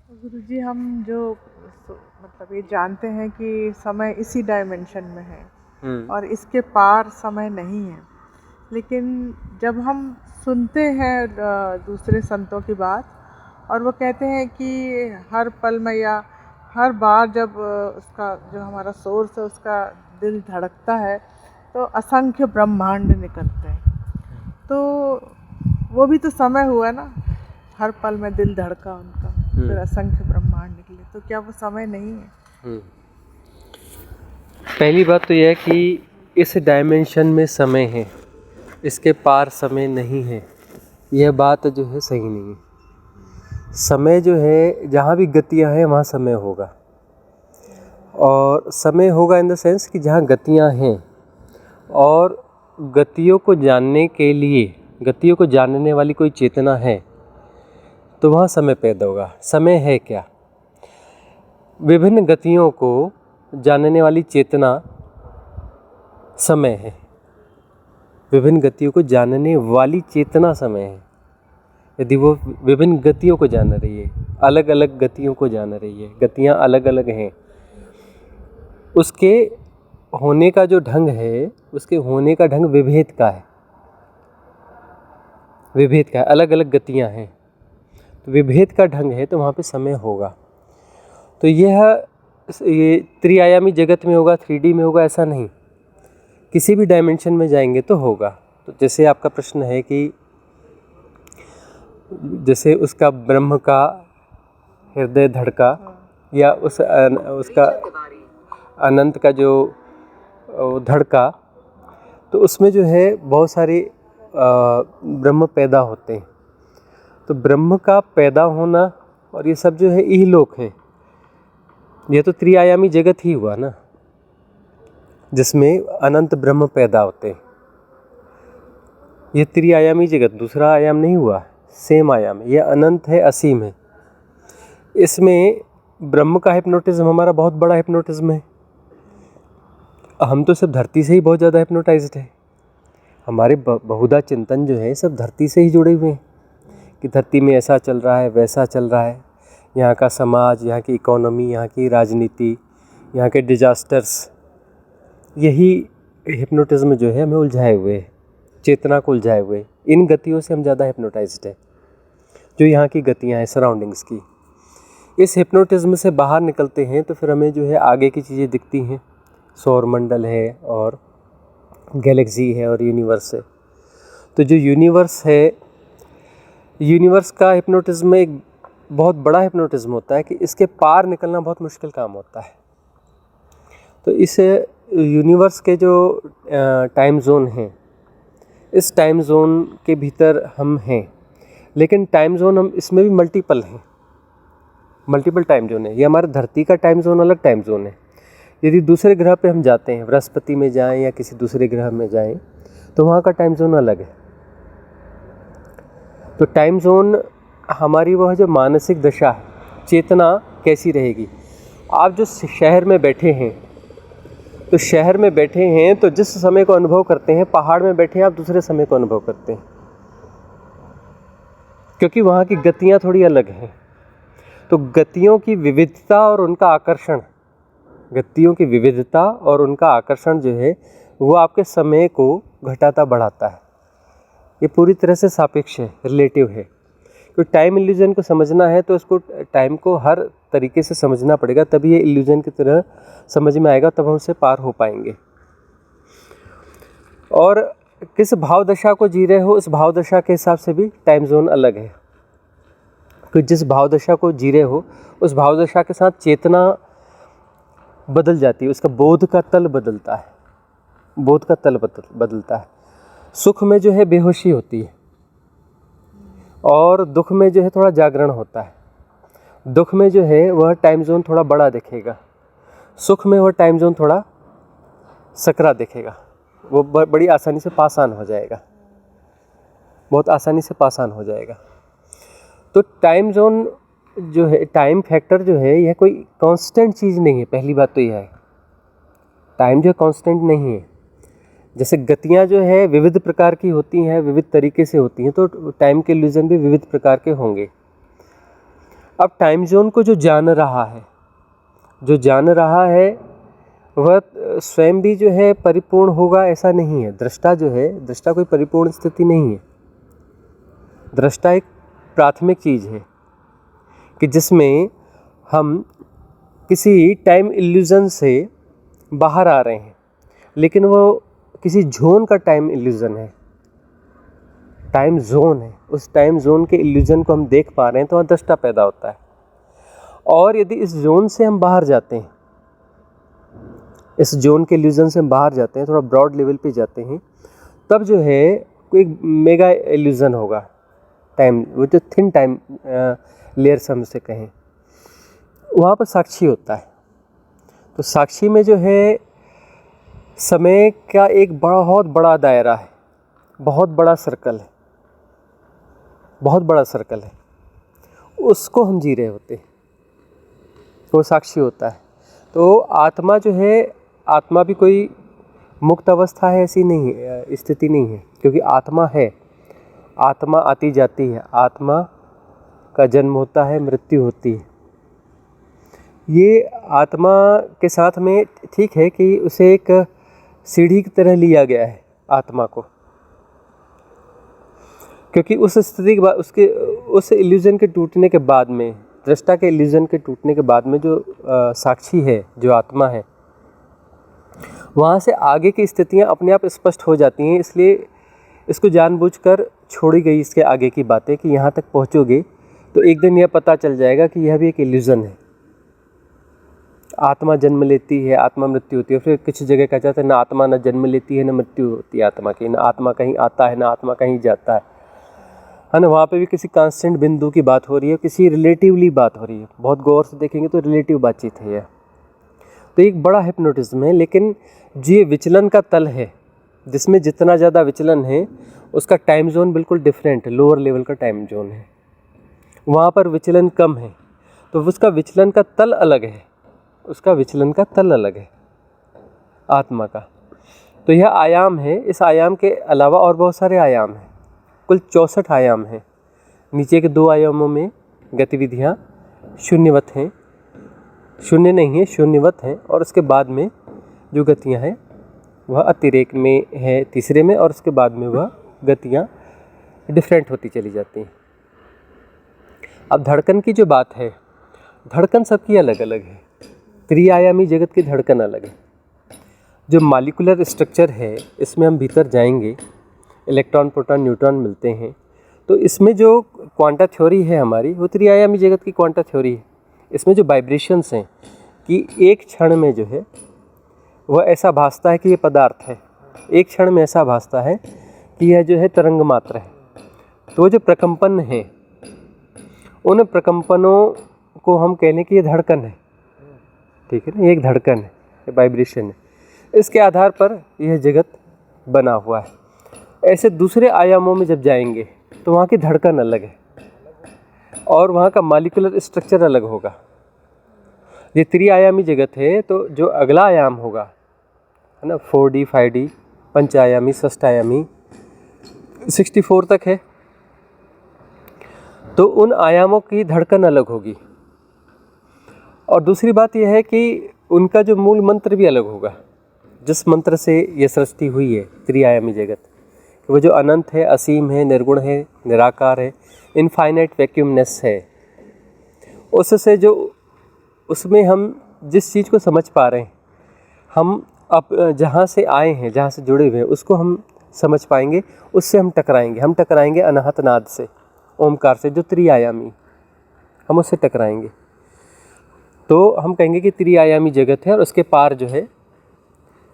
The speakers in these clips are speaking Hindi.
गुरुजी, हम जो मतलब ये जानते हैं कि समय इसी डायमेंशन में है हुँ। और इसके पार समय नहीं है। लेकिन जब हम सुनते हैं दूसरे संतों की बात, और वो कहते हैं कि हर पल में या हर बार जब उसका जो हमारा सोर्स है उसका दिल धड़कता है तो असंख्य ब्रह्मांड निकलते हैं। तो वो भी तो समय हुआ ना, हर पल में दिल धड़का उनका, फिर असंख्य ब्रह्मांड निकले, तो क्या वो समय नहीं है? हुँ। पहली बात तो यह है कि इस डायमेंशन में समय है, इसके पार समय नहीं है। यह बात जो है सही नहीं है। समय जो है, जहाँ भी गतियाँ हैं वहाँ समय होगा, और समय होगा इन द सेंस कि जहाँ गतियाँ हैं और गतियों को जानने के लिए, गतियों को जानने वाली कोई चेतना है, तो वहाँ समय पैदा होगा। समय है क्या? विभिन्न गतियों को जानने वाली चेतना समय है। विभिन्न गतियों को जानने वाली चेतना समय है। यदि वो विभिन्न गतियों को जान रही है, अलग अलग गतियों को जान रही है, गतियाँ अलग अलग हैं, उसके होने का जो ढंग है, उसके होने का ढंग विभेद का है। विभेद का है, अलग अलग गतियाँ हैं, तो विभेद का ढंग है, तो वहाँ पे समय होगा। तो ये त्रिआयामी जगत में होगा, 3D में होगा, ऐसा नहीं, किसी भी डायमेंशन में जाएंगे तो होगा। तो जैसे आपका प्रश्न है कि जैसे उसका ब्रह्म का हृदय धड़का, या उसका अनंत का जो धड़का, तो उसमें जो है बहुत सारे ब्रह्म पैदा होते हैं। तो ब्रह्म का पैदा होना और ये सब जो है इहलोक है, ये तो त्रिआयामी जगत ही हुआ ना, जिसमें अनंत ब्रह्म पैदा होते हैं। ये त्रिआयामी जगत, दूसरा आयाम नहीं हुआ, सेम आयाम है, ये अनंत है, असीम है। इसमें ब्रह्म का हिप्नोटिज्म हमारा बहुत बड़ा हिप्नोटिज्म है। हम तो सब धरती से ही बहुत ज़्यादा हिप्नोटाइज्ड है। हमारे बहुधा चिंतन जो है सब धरती से ही जुड़े हुए हैं कि धरती में ऐसा चल रहा है, वैसा चल रहा है, यहाँ का समाज, यहाँ की इकोनॉमी, यहाँ की राजनीति, यहाँ के डिजास्टर्स, यही हिप्नोटिज्म जो है हमें उलझाए हुए है, चेतना को उलझाए हुए। इन गतियों से हम ज़्यादा हिप्नोटाइज्ड है, जो यहाँ की गतियाँ हैं सराउंडिंग्स की। इस हिप्नोटिज्म से बाहर निकलते हैं तो फिर हमें जो है आगे की चीज़ें दिखती हैं। सौर मंडल है और गैलेक्सी है और यूनिवर्स है। तो जो यूनिवर्स है, यूनिवर्स का हिप्नोटिज्म एक बहुत बड़ा हिप्नोटिज्म होता है कि इसके पार निकलना बहुत मुश्किल काम होता है। तो इस यूनिवर्स के जो टाइम जोन हैं, इस टाइम जोन के भीतर हम हैं, लेकिन टाइम जोन हम इसमें भी मल्टीपल हैं, मल्टीपल टाइम जोन है। ये हमारा धरती का टाइम जोन अलग टाइम जोन है। यदि दूसरे ग्रह पे हम जाते हैं, बृहस्पति में जाएं या किसी दूसरे ग्रह में जाएं, तो वहाँ का टाइम जोन अलग है। तो टाइम जोन हमारी वह जो मानसिक दशा है, चेतना कैसी रहेगी। आप जो शहर में बैठे हैं, तो शहर में बैठे हैं तो जिस समय को अनुभव करते हैं, पहाड़ में बैठे हैं आप दूसरे समय को अनुभव करते हैं, क्योंकि वहाँ की गतियाँ थोड़ी अलग हैं। तो गतियों की विविधता और उनका आकर्षण, गतियों की विविधता और उनका आकर्षण जो है वो आपके समय को घटाता बढ़ाता है। ये पूरी तरह से सापेक्ष है, रिलेटिव है। तो टाइम इल्यूजन को समझना है तो उसको टाइम को हर तरीके से समझना पड़ेगा, तभी ये इल्यूजन की तरह समझ में आएगा, तब हम उससे पार हो पाएंगे। और किस भाव दशा को जी रहे हो, उस भाव दशा के हिसाब से भी टाइम जोन अलग है। कि जिस भाव दशा को जी रहे हो उस भाव दशा के साथ चेतना बदल जाती है, उसका बोध का तल बदलता है, बोध का तल बदलता है। सुख में जो है बेहोशी होती है और दुख में जो है थोड़ा जागरण होता है। दुख में जो है वह टाइम जोन थोड़ा बड़ा दिखेगा, सुख में वह टाइम जोन थोड़ा सकरा दिखेगा। वो बड़ी आसानी से पास ऑन हो जाएगा, बहुत आसानी से पास ऑन हो जाएगा। तो टाइम जोन जो है, टाइम फैक्टर जो है, यह कोई कांस्टेंट चीज़ नहीं है। पहली बात तो यह है, टाइम जो कांस्टेंट नहीं है। जैसे गतियाँ जो है विविध प्रकार की होती हैं, विविध तरीके से होती हैं, तो टाइम के इल्यूजन भी विविध प्रकार के होंगे। अब टाइम जोन को जो जान रहा है वह स्वयं भी जो है परिपूर्ण होगा ऐसा नहीं है। दृष्टा जो है, दृष्टा कोई परिपूर्ण स्थिति नहीं है। दृष्टा एक प्राथमिक चीज़ है कि जिसमें हम किसी टाइम इल्यूज़न से बाहर आ रहे हैं, लेकिन वो किसी जोन का टाइम इल्यूज़न है, टाइम जोन है। उस टाइम जोन के इल्यूज़न को हम देख पा रहे हैं तो वहाँ दृष्टा पैदा होता है। और यदि इस जोन से हम बाहर जाते हैं, इस जोन के इल्यूज़न से हम बाहर जाते हैं, थोड़ा ब्रॉड लेवल पे जाते हैं, तब जो है कोई मेगा इल्यूज़न होगा टाइम, वो जो थिन टाइम लेयर से हम उसे कहें, वहाँ पर साक्षी होता है। तो साक्षी में जो है समय का एक बहुत बड़ा दायरा है, बहुत बड़ा सर्कल है, बहुत बड़ा सर्कल है, उसको हम जी रहे होते हैं, वो साक्षी होता है। तो आत्मा जो है, आत्मा भी कोई मुक्त अवस्था है ऐसी नहीं है, स्थिति नहीं है, क्योंकि आत्मा है, आत्मा आती जाती है, आत्मा का जन्म होता है, मृत्यु होती है। ये आत्मा के साथ में ठीक है कि उसे एक सीढ़ी की तरह लिया गया है आत्मा को, क्योंकि उस स्थिति के बाद, उसके उस इल्यूज़न के टूटने के बाद में, दृष्टा के इल्यूज़न के टूटने के बाद में जो साक्षी है, जो आत्मा है, वहाँ से आगे की स्थितियाँ अपने आप स्पष्ट हो जाती हैं। इसलिए इसको जानबूझकर छोड़ी गई इसके आगे की बातें कि यहाँ तक पहुँचोगे तो एक दिन यह पता चल जाएगा कि यह भी एक इल्यूज़न है। आत्मा जन्म लेती है, आत्मा मृत्यु होती है। फिर किसी जगह कहा जाता है ना आत्मा न जन्म लेती है न मृत्यु होती है आत्मा की, न आत्मा कहीं आता है न आत्मा कहीं जाता है ना। वहाँ पे भी किसी कांस्टेंट बिंदु की बात हो रही है, किसी रिलेटिवली बात हो रही है। बहुत गौर से देखेंगे तो रिलेटिव बातचीत है यह। तो एक बड़ा हिप्नोटिज्म है, लेकिन ये विचलन का तल है, जिसमें जितना ज़्यादा विचलन है उसका टाइम जोन बिल्कुल डिफरेंट है, लोअर लेवल का टाइम जोन है। वहाँ पर विचलन कम है, तो उसका विचलन का तल अलग है, उसका विचलन का तल अलग है आत्मा का। तो यह आयाम है। इस आयाम के अलावा और बहुत सारे आयाम हैं, कुल 64 आयाम हैं। नीचे के 2 आयामों में गतिविधियाँ शून्यवत हैं, शून्य नहीं है, शून्यवत हैं। और उसके बाद में जो गतियाँ हैं वह अतिरेक में है तीसरे में, और उसके बाद में वह गतियाँ डिफरेंट होती चली जाती हैं। अब धड़कन की जो बात है, धड़कन सबकी अलग अलग है। त्रिआयामी जगत की धड़कन अलग है। जो मॉलिक्यूलर स्ट्रक्चर है, इसमें हम भीतर जाएंगे, इलेक्ट्रॉन प्रोटॉन न्यूट्रॉन मिलते हैं, तो इसमें जो क्वांटा थ्योरी है हमारी, वो त्रिआयामी जगत की क्वांटा थ्योरी है। इसमें जो वाइब्रेशंस हैं कि एक क्षण में जो है वह ऐसा भासता है कि ये पदार्थ है, एक क्षण में ऐसा भासता है कि यह जो है तरंग मात्र है। तो जो प्रकंपन है, उन प्रकंपनों को हम कह लें कि ये धड़कन है, ठीक है ना, ये एक धड़कन है, ये वाइब्रेशन है। इसके आधार पर यह जगत बना हुआ है। ऐसे दूसरे आयामों में जब जाएंगे तो वहाँ की धड़कन अलग है और वहाँ का मॉलिक्यूलर स्ट्रक्चर अलग होगा। ये त्रिआयामी जगत है, तो जो अगला आयाम होगा है ना, 4D 5D पंचायामी षष्ठायामी 64 तक है, तो उन आयामों की धड़कन अलग होगी। और दूसरी बात यह है कि उनका जो मूल मंत्र भी अलग होगा, जिस मंत्र से ये सृष्टि हुई है त्रिआयामी जगत, वो जो अनंत है, असीम है, निर्गुण है, निराकार है, इनफाइनाइट वैक्यूमनेस है, उससे जो उसमें हम जिस चीज़ को समझ पा रहे हैं, हम अब जहाँ से आए हैं, जहाँ से जुड़े हुए हैं, उसको हम समझ पाएंगे, उससे हम टकराएंगे अनाहत नाद से, ओमकार से, जो त्रिआयामी, हम उससे टकराएंगे। तो हम कहेंगे कि त्रिआयामी जगत है और उसके पार जो है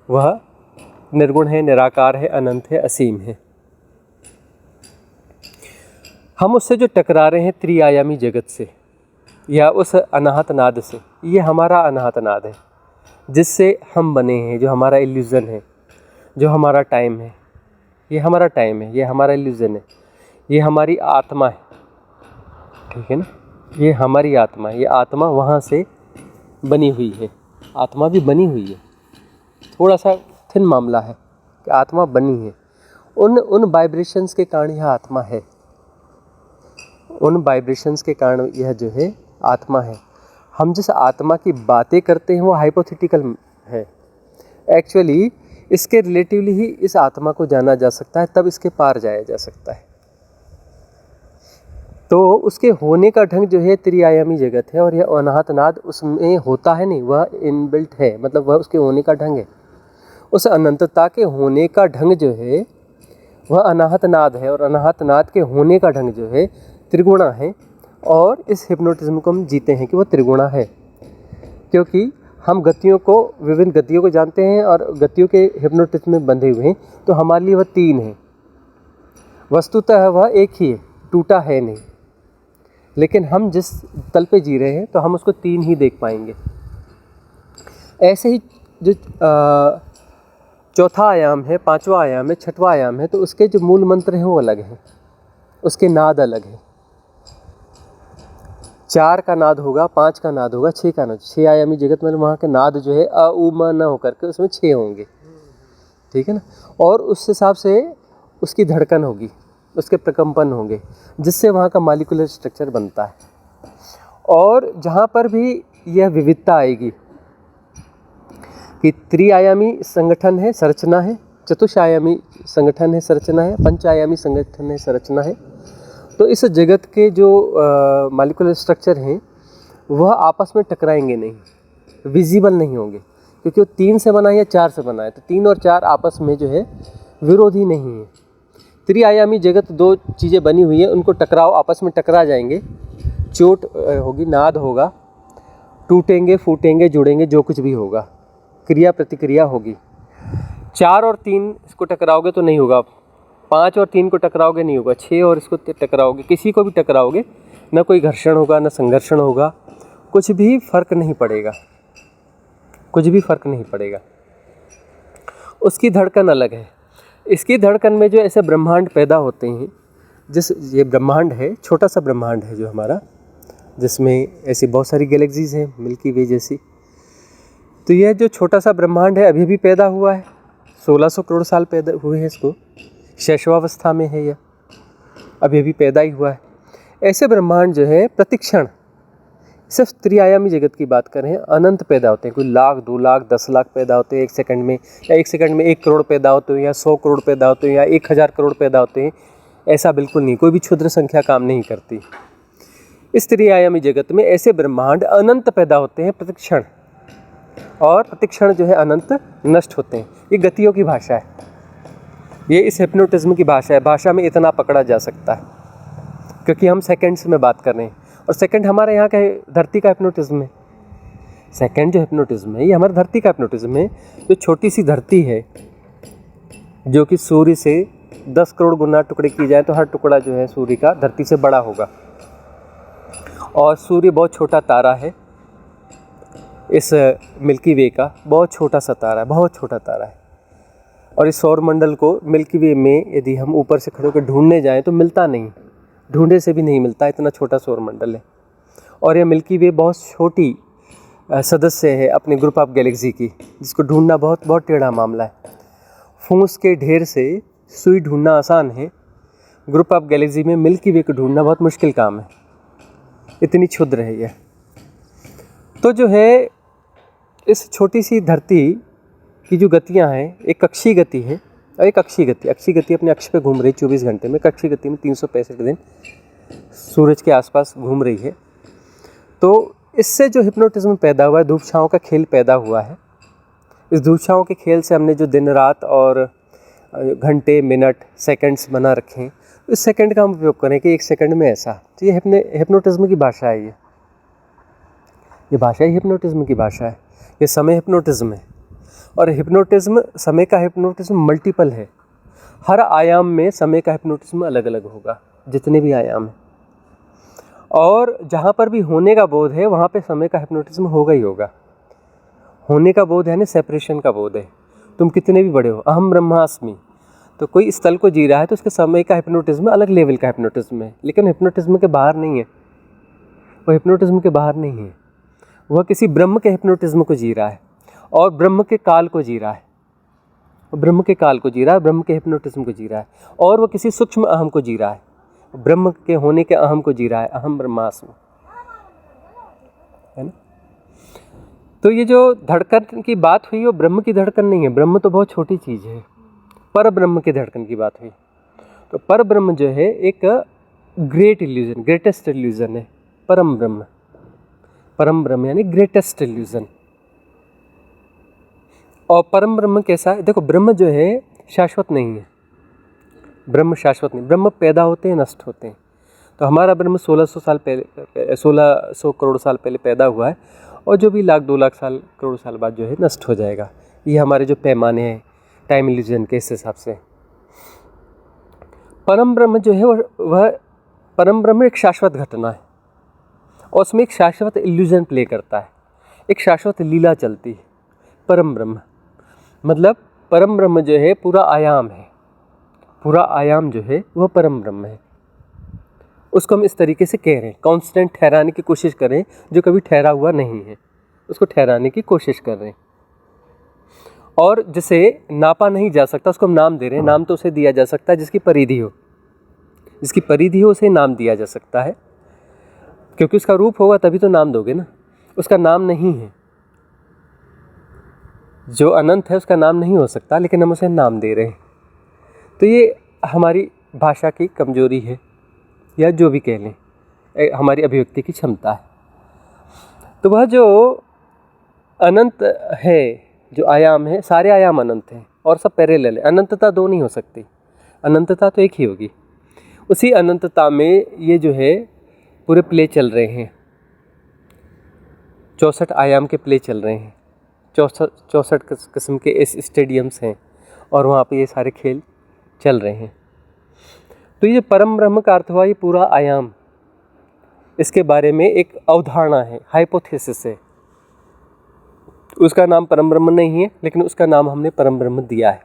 वह निर्गुण है, निराकार है, अनंत है, असीम है। हम उससे जो टकरा रहे हैं त्रिआयामी जगत से या उस अनाहत नाद से, ये हमारा अनाहत नाद है, जिससे हम बने हैं, जो हमारा इल्यूज़न है, जो हमारा टाइम है, ये हमारा टाइम है, ये हमारा इल्यूज़न है, ये हमारी आत्मा है, ठीक है ना, ये हमारी आत्मा है। ये आत्मा वहाँ से बनी हुई है, आत्मा भी बनी हुई है। थोड़ा सा थिन मामला है कि आत्मा बनी है, उन वाइब्रेशंस के कारण यह आत्मा है, उन वाइब्रेशंस के कारण यह जो है आत्मा है। हम जिस आत्मा की बातें करते हैं वो हाइपोथेटिकल है। एक्चुअली इसके रिलेटिवली ही इस आत्मा को जाना जा सकता है, तब इसके पार जाया जा सकता है। तो उसके होने का ढंग जो है त्रिआयामी जगत है, और यह अनाहत नाद उसमें होता है नहीं, वह इनबिल्ट है, मतलब वह उसके होने का ढंग है। उस अनंतता के होने का ढंग जो है वह अनाहत नाद है, और अनाहत नाद के होने का ढंग जो है त्रिगुणा है। और इस हिप्नोटिज्म को हम जीते हैं कि वह त्रिगुणा है, क्योंकि हम गतियों को, विभिन्न गतियों को जानते हैं और गतियों के हिप्नोटिज्म में बंधे हुए हैं। तो हमारे लिए वह तीन है, वस्तुतः वह एक ही है, टूटा है नहीं। लेकिन हम जिस तल पे जी रहे हैं तो हम उसको तीन ही देख पाएंगे। ऐसे ही जो चौथा आयाम है, पांचवा आयाम है, छठवां आयाम है, तो उसके जो मूल मंत्र हैं वो अलग हैं, उसके नाद अलग हैं। 4 का नाद होगा, 5 का नाद होगा, 6 का नाद। 6 आयामी जगत में वहाँ के नाद जो है अ उ म न होकर के उसमें 6 होंगे, ठीक है ना। और उस हिसाब से उसकी धड़कन होगी, उसके प्रकम्पन होंगे, जिससे वहाँ का मॉलिक्यूलर स्ट्रक्चर बनता है। और जहाँ पर भी यह विविधता आएगी कि त्रिआयामी संगठन है, संरचना है, चतुष्आयामी संगठन है, संरचना है, पंचायामी संगठन है, संरचना है, तो इस जगत के जो मॉलिक्यूलर स्ट्रक्चर हैं वह आपस में टकराएंगे नहीं, विजिबल नहीं होंगे, क्योंकि वो 3 से बना है या 4 से बना है। तो 3 और 4 आपस में जो है विरोधी नहीं है। त्रिआयामी जगत 2 चीज़ें बनी हुई है, उनको टकराओ, आपस में टकरा जाएंगे, चोट होगी, नाद होगा, टूटेंगे, फूटेंगे, जुड़ेंगे, जो कुछ भी होगा, क्रिया प्रतिक्रिया होगी। 4 और 3 इसको टकराओगे तो नहीं होगा, 5 और 3 को टकराओगे नहीं होगा, 6 और इसको टकराओगे, किसी को भी टकराओगे, न कोई घर्षण होगा, न संघर्षण होगा, कुछ भी फर्क नहीं पड़ेगा, कुछ भी फर्क नहीं पड़ेगा। उसकी धड़कन अलग है। इसकी धड़कन में जो ऐसे ब्रह्मांड पैदा होते हैं, ये ब्रह्मांड है, छोटा सा ब्रह्मांड है जो हमारा, जिसमें ऐसी बहुत सारी गैलेक्सीज हैं, मिल्की वे जैसी। तो यह जो छोटा सा ब्रह्मांड है अभी भी पैदा हुआ है, 1600 करोड़ साल पैदा हुए हैं, इसको शैशवावस्था में है, यह अभी भी पैदा ही हुआ है। ऐसे ब्रह्मांड जो है प्रतिक्षण, सिर्फ त्रिआयामी जगत की बात करें, अनंत पैदा होते हैं, कोई लाख, 2 लाख, 10 लाख पैदा होते हैं 1 सेकंड में, या 1 सेकंड में 1 करोड़ पैदा होते हैं, या 100 करोड़ पैदा होते हैं, या 1000 करोड़ पैदा होते हैं। ऐसा बिल्कुल नहीं, कोई भी क्षुद्र संख्या काम नहीं करती। इस त्रिआयामी जगत में ऐसे ब्रह्मांड अनंत पैदा होते हैं प्रतिक्षण, और प्रतिक्षण जो है अनंत नष्ट होते हैं। ये गतियों की भाषा है, ये इस हिप्नोटिज्म की भाषा है। भाषा में इतना पकड़ा जा सकता है क्योंकि हम सेकंड्स में बात कर रहे हैं, और सेकंड हमारे यहाँ का धरती का हिप्नोटिज्म है। सेकंड जो हिप्नोटिज्म है ये हमारी धरती का हिप्नोटिज्म है। जो छोटी सी धरती है, जो कि सूर्य से 10 करोड़ गुना टुकड़े की जाए तो हर टुकड़ा जो है सूर्य का धरती से बड़ा होगा, और सूर्य बहुत छोटा तारा है, इस मिल्की वे का बहुत छोटा सा तारा है, बहुत छोटा तारा है। और इस सौर मंडल को मिल्की वे में यदि हम ऊपर से खड़े होकर ढूंढने जाएं तो मिलता नहीं, ढूंढे से भी नहीं मिलता, इतना छोटा सौर मंडल है। और यह मिल्की वे बहुत छोटी सदस्य है अपने ग्रुप ऑफ गैलेक्सी की, जिसको ढूंढना बहुत बहुत टेढ़ा मामला है। फूस के ढेर से सुई ढूंढना आसान है, ग्रुप ऑफ गैलेक्सी में मिल्की वे को ढूंढना बहुत मुश्किल काम है, इतनी क्षुद्र है यह। तो जो है इस छोटी सी धरती की जो गतियां हैं, एक कक्षीय गति है और एक अक्षीय गति। अक्षीय गति अपने अक्ष पे घूम रही 24 घंटे में, कक्षीय गति में 365 दिन सूरज के आसपास घूम रही है। तो इससे जो हिप्नोटिज्म पैदा हुआ है, धूप छाँव का खेल पैदा हुआ है। इस धूप छाँव के खेल से हमने जो दिन रात और घंटे, मिनट, सेकंड्स बना रखे हैं, इस सेकंड का हम उपयोग करें कि 1 सेकंड में ऐसा। तो ये हिप्नोटिज्म की भाषा है, ये भाषा ही हिप्नोटिज्म की भाषा है। ये समय हिप्नोटिज्म है, और हिप्नोटिज्म, समय का हिप्नोटिज्म मल्टीपल है। हर आयाम में समय का हिप्नोटिज्म अलग अलग होगा, जितने भी आयाम हैं। और जहाँ पर भी होने का बोध है वहाँ पे समय का हिप्नोटिज्म होगा ही होगा। होने का बोध है ना, सेपरेशन का बोध है। तुम कितने भी बड़े हो, अहम ब्रह्मास्मि, तो कोई इस तल को जी रहा है तो उसके समय का हिप्नोटिज्म अलग लेवल का हिप्नोटिज्म है, लेकिन हिप्नोटिज्म के बाहर नहीं है, वो हिप्नोटिज्म के बाहर नहीं है। वह किसी ब्रह्म के हिप्नोटिज्म को जी रहा है, और ब्रह्म के काल को जी रहा है, ब्रह्म के काल को जी रहा है, ब्रह्म के हिप्नोटिज्म को जी रहा है। और वह किसी सूक्ष्म अहम को जी रहा है, ब्रह्म के होने के अहम को जी रहा है, अहम ब्रह्मास्मि। है ना। तो ये जो धड़कन की बात हुई वो ब्रह्म की धड़कन नहीं है, ब्रह्म तो बहुत छोटी चीज़ है, पर ब्रह्म की धड़कन की बात हुई। तो पर ब्रह्म जो है एक ग्रेट इल्यूजन, ग्रेटेस्ट इल्यूजन है परम ब्रह्म। परम ब्रह्म यानी ग्रेटेस्ट इल्यूजन। और परम ब्रह्म कैसा है? देखो, ब्रह्म जो है शाश्वत नहीं है, ब्रह्म शाश्वत नहीं, ब्रह्म पैदा होते हैं, नष्ट होते हैं। तो हमारा ब्रह्म 1600 साल पहले, 1600 करोड़ साल पहले पैदा हुआ है, और जो भी 1,00,000 2,00,000 साल करोड़ साल बाद जो है नष्ट हो जाएगा। ये हमारे जो पैमाने हैं टाइम इल्यूजन के, इस हिसाब से परम ब्रह्म जो है वह परम ब्रह्म एक शाश्वत घटना है, और उसमें एक शाश्वत इल्यूजन प्ले करता है, एक शाश्वत लीला चलती है। परम ब्रह्म मतलब परम ब्रह्म जो है पूरा आयाम है, पूरा आयाम जो है वह परम ब्रह्म है। उसको हम इस तरीके से कह रहे हैं, कांस्टेंट ठहराने की कोशिश कर रहे हैं, जो कभी ठहरा हुआ नहीं है उसको ठहराने की कोशिश कर रहे हैं। और जिसे नापा नहीं जा सकता उसको हम नाम दे रहे हैं। नाम तो उसे दिया जा सकता है जिसकी परिधि हो, जिसकी परिधि हो उसे नाम दिया जा सकता है, क्योंकि उसका रूप होगा तभी तो नाम दोगे ना। उसका नाम नहीं है, जो अनंत है उसका नाम नहीं हो सकता, लेकिन हम उसे नाम दे रहे हैं। तो ये हमारी भाषा की कमजोरी है, या जो भी कह लें, हमारी अभिव्यक्ति की क्षमता है। तो वह जो अनंत है, जो आयाम है, सारे आयाम अनंत हैं और सब पैरेलल है। अनंतता दो नहीं हो सकती, अनंतता तो एक ही होगी। उसी अनंतता में ये जो है पूरे प्ले चल रहे हैं, 64 आयाम के प्ले चल रहे हैं, 64 किस्म के इस स्टेडियम्स हैं, और वहाँ पे ये सारे खेल चल रहे हैं। तो ये परम ब्रह्म का अर्थ हुआ ये पूरा आयाम, इसके बारे में एक अवधारणा है, हाइपोथेसिस है। उसका नाम परम ब्रह्म नहीं है, लेकिन उसका नाम हमने परम ब्रह्म दिया है।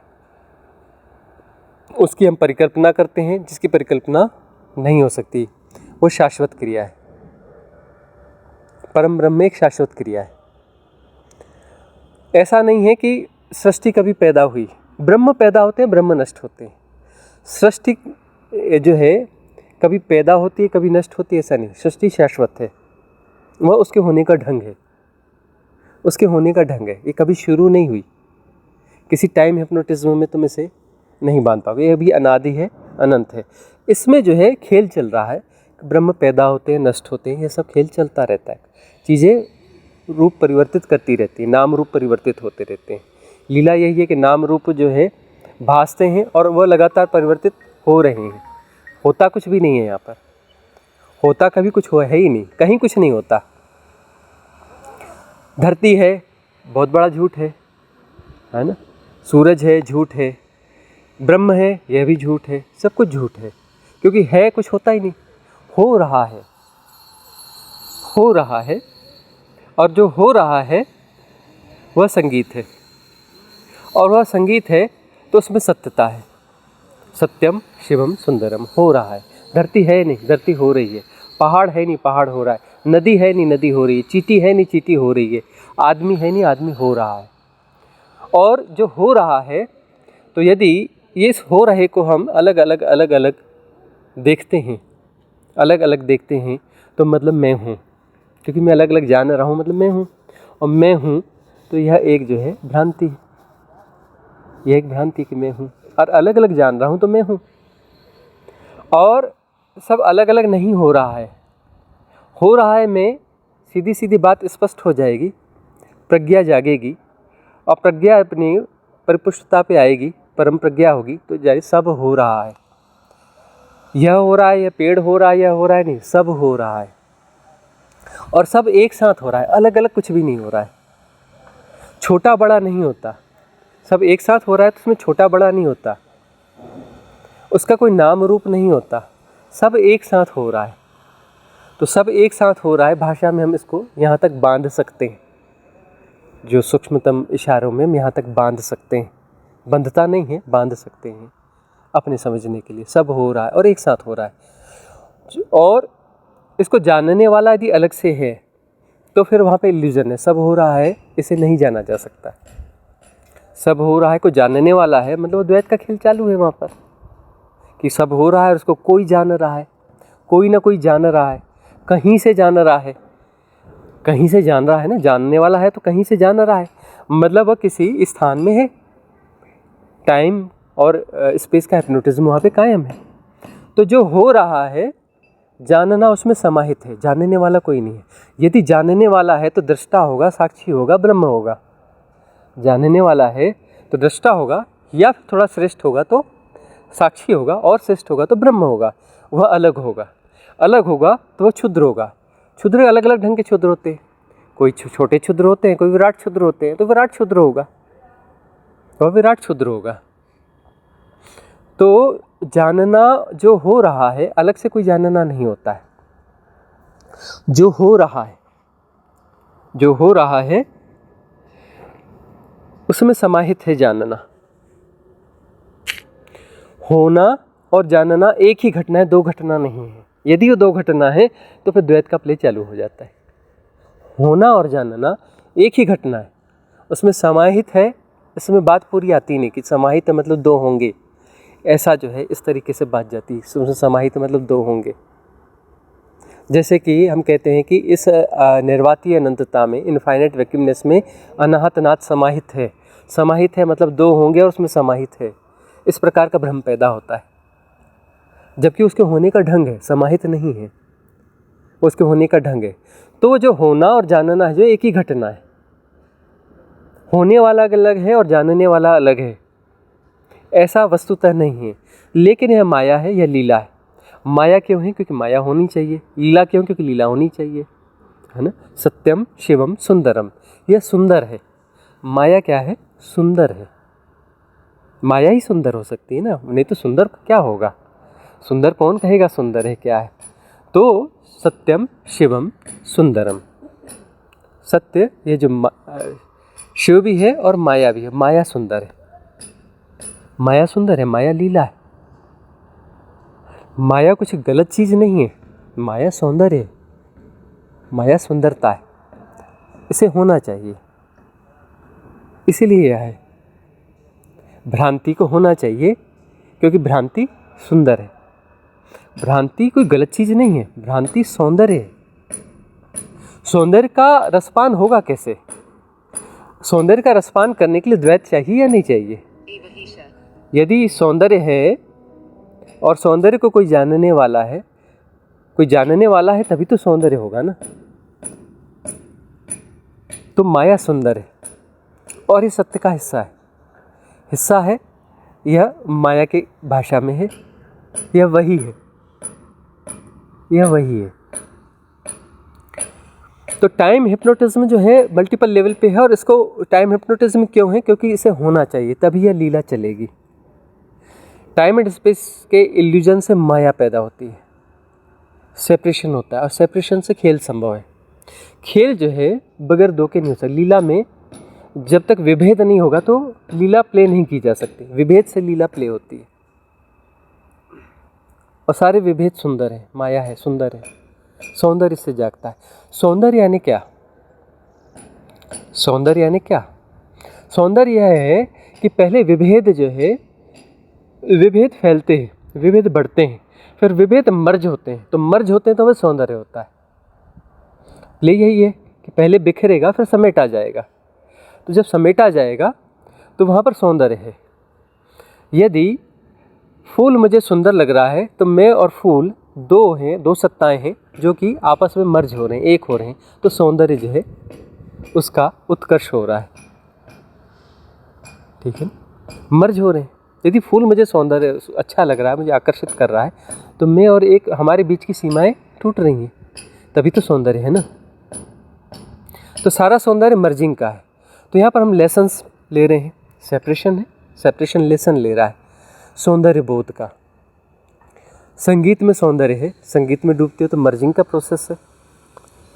उसकी हम परिकल्पना करते हैं, जिसकी परिकल्पना नहीं हो सकती, वो शाश्वत क्रिया है। परम ब्रह्म एक शाश्वत क्रिया है। ऐसा नहीं है कि सृष्टि कभी पैदा हुई, ब्रह्म पैदा होते हैं, ब्रह्म नष्ट होते हैं। सृष्टि जो है कभी पैदा होती है, कभी नष्ट होती है, ऐसा नहीं। सृष्टि शाश्वत है, वह उसके होने का ढंग है, उसके होने का ढंग है। ये कभी शुरू नहीं हुई, किसी टाइम हिप्नोटिज्म में तुम इसे नहीं बांध पाओगे। ये अभी अनादि है, अनंत है। इसमें जो है खेल चल रहा है, ब्रह्म पैदा होते हैं, नष्ट होते हैं, ये सब खेल चलता रहता है। चीज़ें रूप परिवर्तित करती रहती हैं, नाम रूप परिवर्तित होते रहते हैं। लीला यही है कि नाम रूप जो है भासते हैं और वह लगातार परिवर्तित हो रहे हैं। होता कुछ भी नहीं है यहाँ पर, होता कभी कुछ है ही नहीं, कहीं कुछ नहीं होता। धरती है, बहुत बड़ा झूठ है ना। सूरज है, झूठ है। ब्रह्म है, यह भी झूठ है। सब कुछ झूठ है, क्योंकि है कुछ होता ही नहीं, हो रहा है, हो रहा है। और जो हो रहा है वह संगीत है, और वह संगीत है तो उसमें सत्यता है। सत्यम शिवम सुंदरम, हो रहा है। धरती है नहीं, धरती हो रही है। पहाड़ है नहीं, पहाड़ हो रहा है। नदी है नहीं, नदी हो रही है। चींटी है नहीं, चींटी हो रही है। आदमी है नहीं, आदमी हो रहा है। और जो हो रहा है, तो यदि ये इस हो रहे को हम अलग अलग देखते हैं, अलग अलग देखते हैं, तो मतलब मैं हूँ, क्योंकि मैं अलग अलग जान रहा हूँ, मतलब मैं हूँ। और मैं हूँ तो यह एक जो है भ्रांति है, यह एक भ्रांति कि मैं हूँ, और अलग अलग जान रहा हूँ तो मैं हूँ। और सब अलग अलग नहीं हो रहा है, हो रहा है मैं। सीधी सीधी बात स्पष्ट हो जाएगी, प्रज्ञा जागेगी, और प्रज्ञा अपनी परिपुष्टता पे आएगी, परम प्रज्ञा होगी, तो जारी सब हो रहा है। यह हो रहा है, यह पेड़ हो रहा है, यह हो रहा है, नहीं, सब हो रहा है। और सब एक साथ हो रहा है, अलग अलग कुछ भी नहीं हो रहा है। छोटा बड़ा नहीं होता, सब एक साथ हो रहा है, तो उसमें छोटा बड़ा नहीं होता, उसका कोई नाम रूप नहीं होता, सब एक साथ हो रहा है। तो सब एक साथ हो रहा है, भाषा में हम इसको यहाँ तक बांध सकते हैं, जो सूक्ष्मतम इशारों में हम यहाँ तक बांध सकते हैं। बंधता नहीं है, बांध सकते हैं अपने समझने के लिए। सब हो रहा है और एक साथ हो रहा है। और इसको जानने वाला यदि अलग से है तो फिर वहाँ पे इल्यूजन है। सब हो रहा है, इसे नहीं जाना जा सकता। सब हो रहा है को जानने वाला है, मतलब द्वैत का खेल चालू है वहाँ पर, कि सब हो रहा है और उसको कोई जान रहा है, कोई ना कोई जान रहा है, कहीं से जान रहा है, कहीं से जान रहा है ना, जानने वाला है तो कहीं से जान रहा है, मतलब वह किसी स्थान में है, टाइम और स्पेस का हिप्नोटिज्म वहाँ पे कायम है। तो जो हो रहा है जानना उसमें समाहित है, जानने वाला कोई नहीं है। यदि जानने वाला है तो दृष्टा होगा, साक्षी होगा, ब्रह्म होगा। जानने वाला है तो दृष्टा होगा, या फिर थोड़ा श्रेष्ठ होगा तो साक्षी होगा, और श्रेष्ठ होगा तो ब्रह्म होगा। वह अलग होगा, अलग होगा तो वह क्षुद्र होगा। क्षुद्र अलग अलग ढंग के क्षुद्र होते हैं, कोई छोटे क्षुद्र होते हैं, कोई विराट क्षुद्र होते हैं, तो विराट क्षुद्र होगा, वह विराट क्षुद्र होगा। तो जानना जो हो रहा है, अलग से कोई जानना नहीं होता है। जो हो रहा है, जो हो रहा है उसमें समाहित है जानना। होना और जानना एक ही घटना है, दो घटना नहीं है। यदि वो दो घटना है तो फिर द्वैत का प्ले चालू हो जाता है। होना और जानना एक ही घटना है, उसमें समाहित है। इसमें बात पूरी आती नहीं कि समाहित मतलब दो होंगे, ऐसा जो है इस तरीके से बात जाती है। उसमें समाहित मतलब दो होंगे। जैसे कि हम कहते हैं कि इस निर्वातीय अनंतता में, इनफाइनाइट वैक्यूमनेस में अनाहत नाथ समाहित है। समाहित है मतलब दो होंगे और उसमें समाहित है, इस प्रकार का भ्रम पैदा होता है। जबकि उसके होने का ढंग है, समाहित नहीं है, उसके होने का ढंग है। तो जो होना और जानना है जो एक ही घटना है, होने वाला अलग है और जानने वाला अलग है, ऐसा वस्तुतः नहीं है। लेकिन यह माया है, यह लीला है। माया क्यों है? क्योंकि माया होनी चाहिए। लीला क्यों? क्योंकि लीला होनी चाहिए, है ना। सत्यम शिवम सुंदरम, यह सुंदर है। माया क्या है? सुंदर है। माया ही सुंदर हो सकती है ना, नहीं तो सुंदर क्या होगा? सुंदर कौन कहेगा सुंदर है क्या है? तो सत्यम शिवम सुंदरम, सत्य ये जो शिव भी है और माया भी है। माया सुंदर है, माया सुंदर है, माया लीला है। माया कुछ गलत चीज़ नहीं है, माया सौंदर्य है, माया सुंदरता है, इसे होना चाहिए। इसीलिए यह है, भ्रांति को होना चाहिए क्योंकि भ्रांति सुंदर है। भ्रांति कोई गलत चीज़ नहीं है, भ्रांति सौंदर्य है। सौंदर्य का रसपान होगा कैसे? सौंदर्य का रसपान करने के लिए द्वैत चाहिए या नहीं चाहिए? यदि सौंदर्य है और सौंदर्य को कोई जानने वाला है, कोई जानने वाला है तभी तो सौंदर्य होगा ना। तो माया सुंदर है और ये सत्य का हिस्सा है। यह माया की भाषा में है, यह वही है, यह वही है। तो टाइम हिप्नोटिज्म जो है मल्टीपल लेवल पे है, और इसको टाइम हिप्नोटिज्म क्यों है? क्योंकि इसे होना चाहिए, तभी यह लीला चलेगी। टाइम एंड स्पेस के इल्यूजन से माया पैदा होती है, सेपरेशन होता है, और सेपरेशन से खेल संभव है। खेल जो है बगैर दो के नहीं हो सकता। लीला में जब तक विभेद नहीं होगा तो लीला प्ले नहीं की जा सकती। विभेद से लीला प्ले होती है, और सारे विभेद सुंदर है, माया है, सुंदर है, सौंदर्य से जागता है। सौंदर्य यानी क्या? सौंदर्य यानी क्या? सौंदर्य यह है कि पहले विभेद जो है, विभेद फैलते हैं, विभेद बढ़ते हैं, फिर विभेद मर्ज होते हैं। तो मर्ज होते हैं तो वह सौंदर्य होता है। ले यही है कि पहले बिखरेगा फिर समेटा जाएगा। तो जब समेटा जाएगा तो वहाँ पर सौंदर्य है। यदि फूल मुझे सुंदर लग रहा है तो मैं और फूल दो हैं, दो सत्ताएं हैं जो कि आपस में मर्ज हो रहे हैं, एक हो रहे हैं। तो सौंदर्य जो है उसका उत्कर्ष हो रहा है, ठीक है, मर्ज हो रहे हैं। यदि फूल मुझे सौंदर्य अच्छा लग रहा है, मुझे आकर्षित कर रहा है, तो मैं और एक, हमारे बीच की सीमाएं टूट रही हैं, तभी तो सौंदर्य है ना। तो सारा सौंदर्य मर्जिंग का है। तो यहाँ पर हम लेसन्स ले रहे हैं, सेपरेशन है, सेपरेशन लेसन ले रहा है सौंदर्य बोध का। संगीत में सौंदर्य है, संगीत में डूबते हो तो मर्जिंग का प्रोसेस है,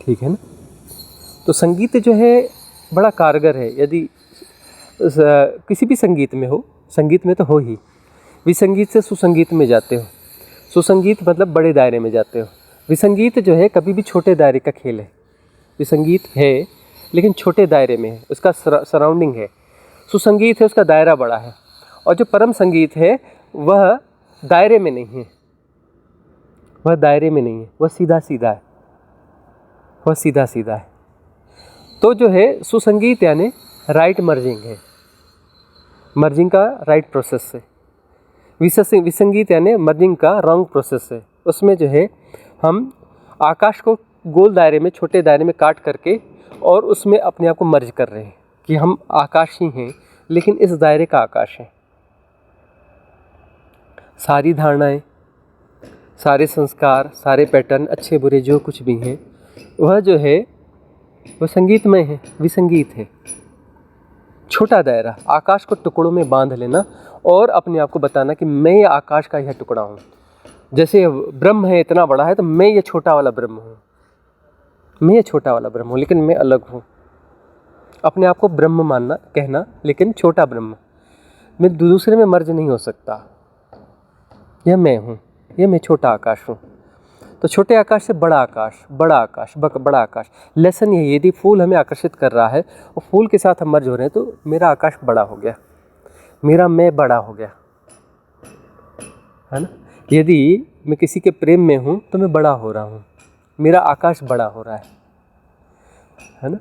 ठीक है ना। तो संगीत जो है बड़ा कारगर है। यदि किसी भी संगीत में हो, संगीत में तो हो ही, विसंगीत से सुसंगीत में जाते हो। सुसंगीत मतलब बड़े दायरे में जाते हो। विसंगीत जो है कभी भी छोटे दायरे का खेल है। विसंगीत है लेकिन छोटे दायरे में है, उसका सराउंडिंग है। सुसंगीत है, उसका दायरा बड़ा है। और जो परम संगीत है वह दायरे में नहीं है, वह दायरे में नहीं है, वह सीधा सीधा है, वह सीधा सीधा है। तो जो है सुसंगीत यानी राइट मर्जिंग है, मर्जिंग का राइट प्रोसेस है। विसंगीत यानी मर्जिंग का रॉन्ग प्रोसेस है। उसमें जो है हम आकाश को गोल दायरे में, छोटे दायरे में काट करके और उसमें अपने आप को मर्ज कर रहे हैं कि हम आकाश ही हैं, लेकिन इस दायरे का आकाश है। सारी धारणाएं, सारे संस्कार, सारे पैटर्न, अच्छे बुरे जो कुछ भी हैं, वह जो है वह संगीतमय है, विसंगीत है। छोटा दायरा, आकाश को टुकड़ों में बांध लेना और अपने आप को बताना कि मैं ये आकाश का यह टुकड़ा हूँ। जैसे ब्रह्म है, इतना बड़ा है, तो मैं ये छोटा वाला ब्रह्म हूँ, मैं ये छोटा वाला ब्रह्म हूँ, लेकिन मैं अलग हूँ। अपने आप को ब्रह्म मानना, कहना, लेकिन छोटा ब्रह्म। मैं दूसरे में मर्ज नहीं हो सकता। यह मैं हूँ, यह मैं छोटा आकाश हूँ। तो छोटे आकाश से बड़ा आकाश, बड़ा आकाश, बड़ा आकाश। लेसन यही, यदि फूल हमें आकर्षित कर रहा है और फूल के साथ हम मर्ज हो रहे हैं, तो मेरा आकाश बड़ा हो गया, मेरा मैं बड़ा हो गया, है ना। यदि मैं किसी के प्रेम में हूँ तो मैं बड़ा हो रहा हूँ, मेरा आकाश बड़ा हो रहा है ना।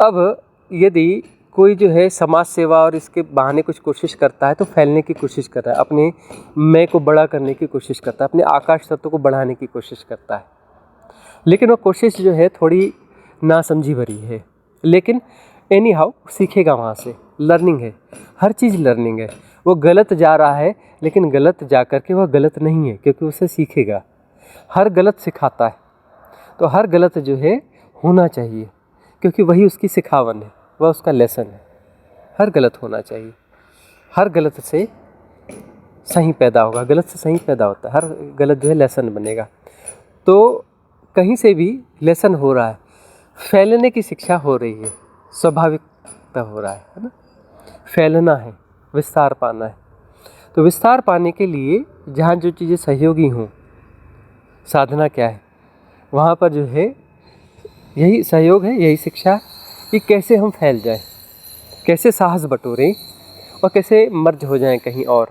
अब यदि कोई जो है समाज सेवा और इसके बहाने कुछ कोशिश करता है, तो फैलने की कोशिश कर रहा है, अपने मैं को बड़ा करने की कोशिश करता है, अपने आकाश तत्व को बढ़ाने की कोशिश करता है, लेकिन वो कोशिश जो है थोड़ी नासमझी भरी है। लेकिन एनी हाउ सीखेगा वहाँ से, लर्निंग है, हर चीज़ लर्निंग है। वो गलत जा रहा है, लेकिन गलत जा कर के वह गलत नहीं है, क्योंकि उसे सीखेगा। हर गलत सिखाता है, तो हर गलत जो है होना चाहिए, क्योंकि वही उसकी सिखावन है, वह उसका लेसन है। हर गलत होना चाहिए, हर गलत से सही पैदा होगा, गलत से सही पैदा होता है, हर गलत जो है लेसन बनेगा। तो कहीं से भी लेसन हो रहा है, फैलने की शिक्षा हो रही है, स्वाभाविकता हो रहा है ना। फैलना है, विस्तार पाना है। तो विस्तार पाने के लिए जहाँ जो चीज़ें सहयोगी हों, साधना क्या है, वहाँ पर जो है यही सहयोग है, यही शिक्षा कि कैसे हम फैल जाएं, कैसे साहस बटोरें और कैसे मर्ज हो जाएं कहीं और,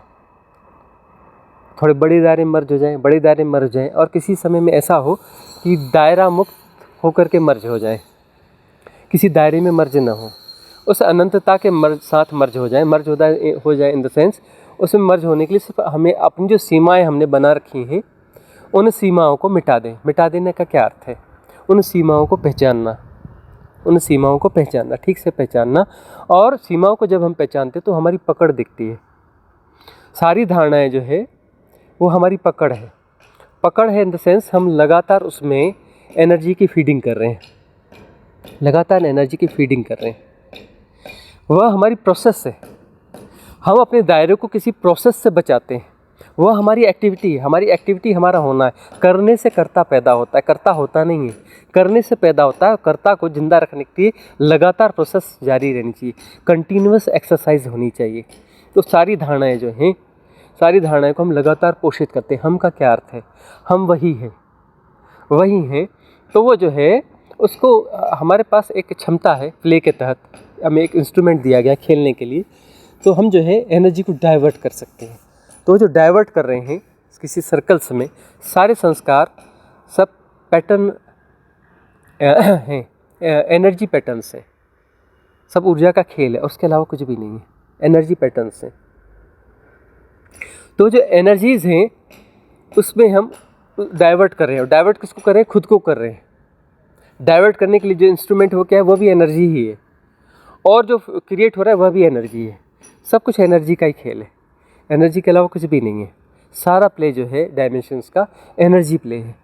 थोड़े बड़े दायरे में मर्ज हो जाएं, बड़े दायरे में मर्ज जाएं, और किसी समय में ऐसा हो कि दायरा मुक्त होकर के मर्ज हो जाएं, किसी दायरे में मर्ज ना हो, उस अनंतता के साथ मर्ज हो जाए। मर्ज हो जाए इन द सेंस, उसमें मर्ज होने के लिए सिर्फ हमें अपनी जो सीमाएं हमने बना रखी हैं, उन सीमाओं को मिटा दें। मिटा देने का क्या अर्थ है? उन सीमाओं को पहचानना, उन सीमाओं को पहचानना, ठीक से पहचानना। और सीमाओं को जब हम पहचानते तो हमारी पकड़ दिखती है। सारी धारणाएं जो है वो हमारी पकड़ है। पकड़ है इन द सेंस हम लगातार उसमें एनर्जी की फीडिंग कर रहे हैं, लगातार एनर्जी की फीडिंग कर रहे हैं। वह हमारी प्रोसेस है। हम अपने दायरे को किसी प्रोसेस से बचाते हैं, वह हमारी एक्टिविटी है। हमारी एक्टिविटी हमारा होना है। करने से कर्ता पैदा होता है, कर्ता होता नहीं है। करने से पैदा होता है। कर्ता को जिंदा रखने के लिए लगातार प्रोसेस जारी रहनी चाहिए, कंटिन्यूअस एक्सरसाइज होनी चाहिए। तो सारी धारणाएं जो हैं, सारी धारणाएं को हम लगातार पोषित करते हैं। हम का क्या अर्थ है? हम वही हैं, वही हैं। तो वो जो है उसको हमारे पास एक क्षमता है, प्ले के तहत हमें एक इंस्ट्रूमेंट दिया गया खेलने के लिए, तो हम जो है एनर्जी को डाइवर्ट कर सकते हैं। तो जो डाइवर्ट कर रहे हैं किसी सर्कल्स में, सारे संस्कार सब पैटर्न हैं, एनर्जी पैटर्न्स हैं, सब ऊर्जा का खेल है, उसके अलावा कुछ भी नहीं है, एनर्जी पैटर्न्स हैं। तो जो एनर्जीज़ हैं उसमें हम डाइवर्ट कर रहे हैं। डाइवर्ट किसको कर रहे हैं? खुद को कर रहे हैं। डाइवर्ट करने के लिए जो इंस्ट्रूमेंट वो क्या है? वो भी एनर्जी ही है, और जो क्रिएट हो रहा है वह भी एनर्जी है। सब कुछ एनर्जी का ही खेल है, एनर्जी के अलावा कुछ भी नहीं है। सारा प्ले जो है डायमेंशंस का एनर्जी प्ले है।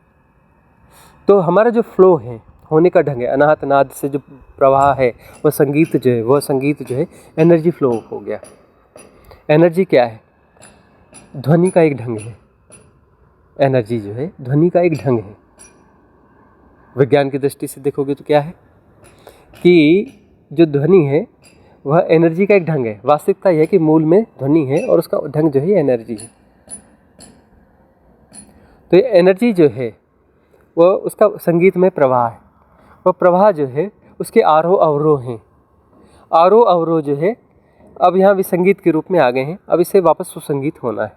तो हमारा जो फ्लो है, होने का ढंग है, अनाहत नाद से जो प्रवाह है, वह संगीत जो है, वह संगीत जो है एनर्जी फ्लो हो गया। एनर्जी क्या है? ध्वनि का एक ढंग है। एनर्जी जो है ध्वनि का एक ढंग है। विज्ञान की दृष्टि से देखोगे तो क्या है कि जो ध्वनि है वह एनर्जी का एक ढंग है। वास्तविकता यह है कि मूल में ध्वनि है और उसका ढंग जो है एनर्जी है। तो ये एनर्जी जो है वह उसका संगीत में प्रवाह है। वह प्रवाह जो है उसके आरोह अवरोह हैं। आरोह अवरोह जो है अब यहाँ विसंगीत के रूप में आ गए हैं। अब इसे वापस सुसंगीत होना है।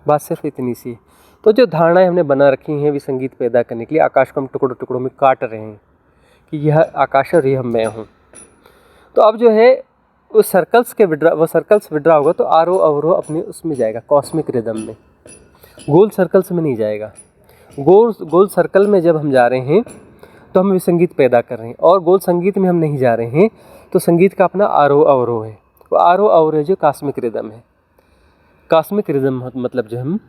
बात सिर्फ इतनी सी है। तो जो धारणाएं हमने बना रखी हैं विसंगीत पैदा करने के लिए, आकाश को हम टुकड़ों टुकड़ों में काट रहे हैं कि यह आकाश और यह मैं हूँ। तो अब जो है उस सर्कल्स के वो सर्कल्स विड्रा होगा तो आरोह अवरोह अपने उसमें जाएगा, कॉस्मिक रिदम में, गोल सर्कल्स में नहीं जाएगा। गोल सर्कल में जब हम जा रहे हैं तो हम संगीत पैदा कर रहे हैं, और गोल संगीत में हम नहीं जा रहे हैं तो संगीत का अपना आरोह अवरोह है। वो आरोह अवरोह जो कॉस्मिक रिदम है, कॉस्मिक रिदम मतलब जो हम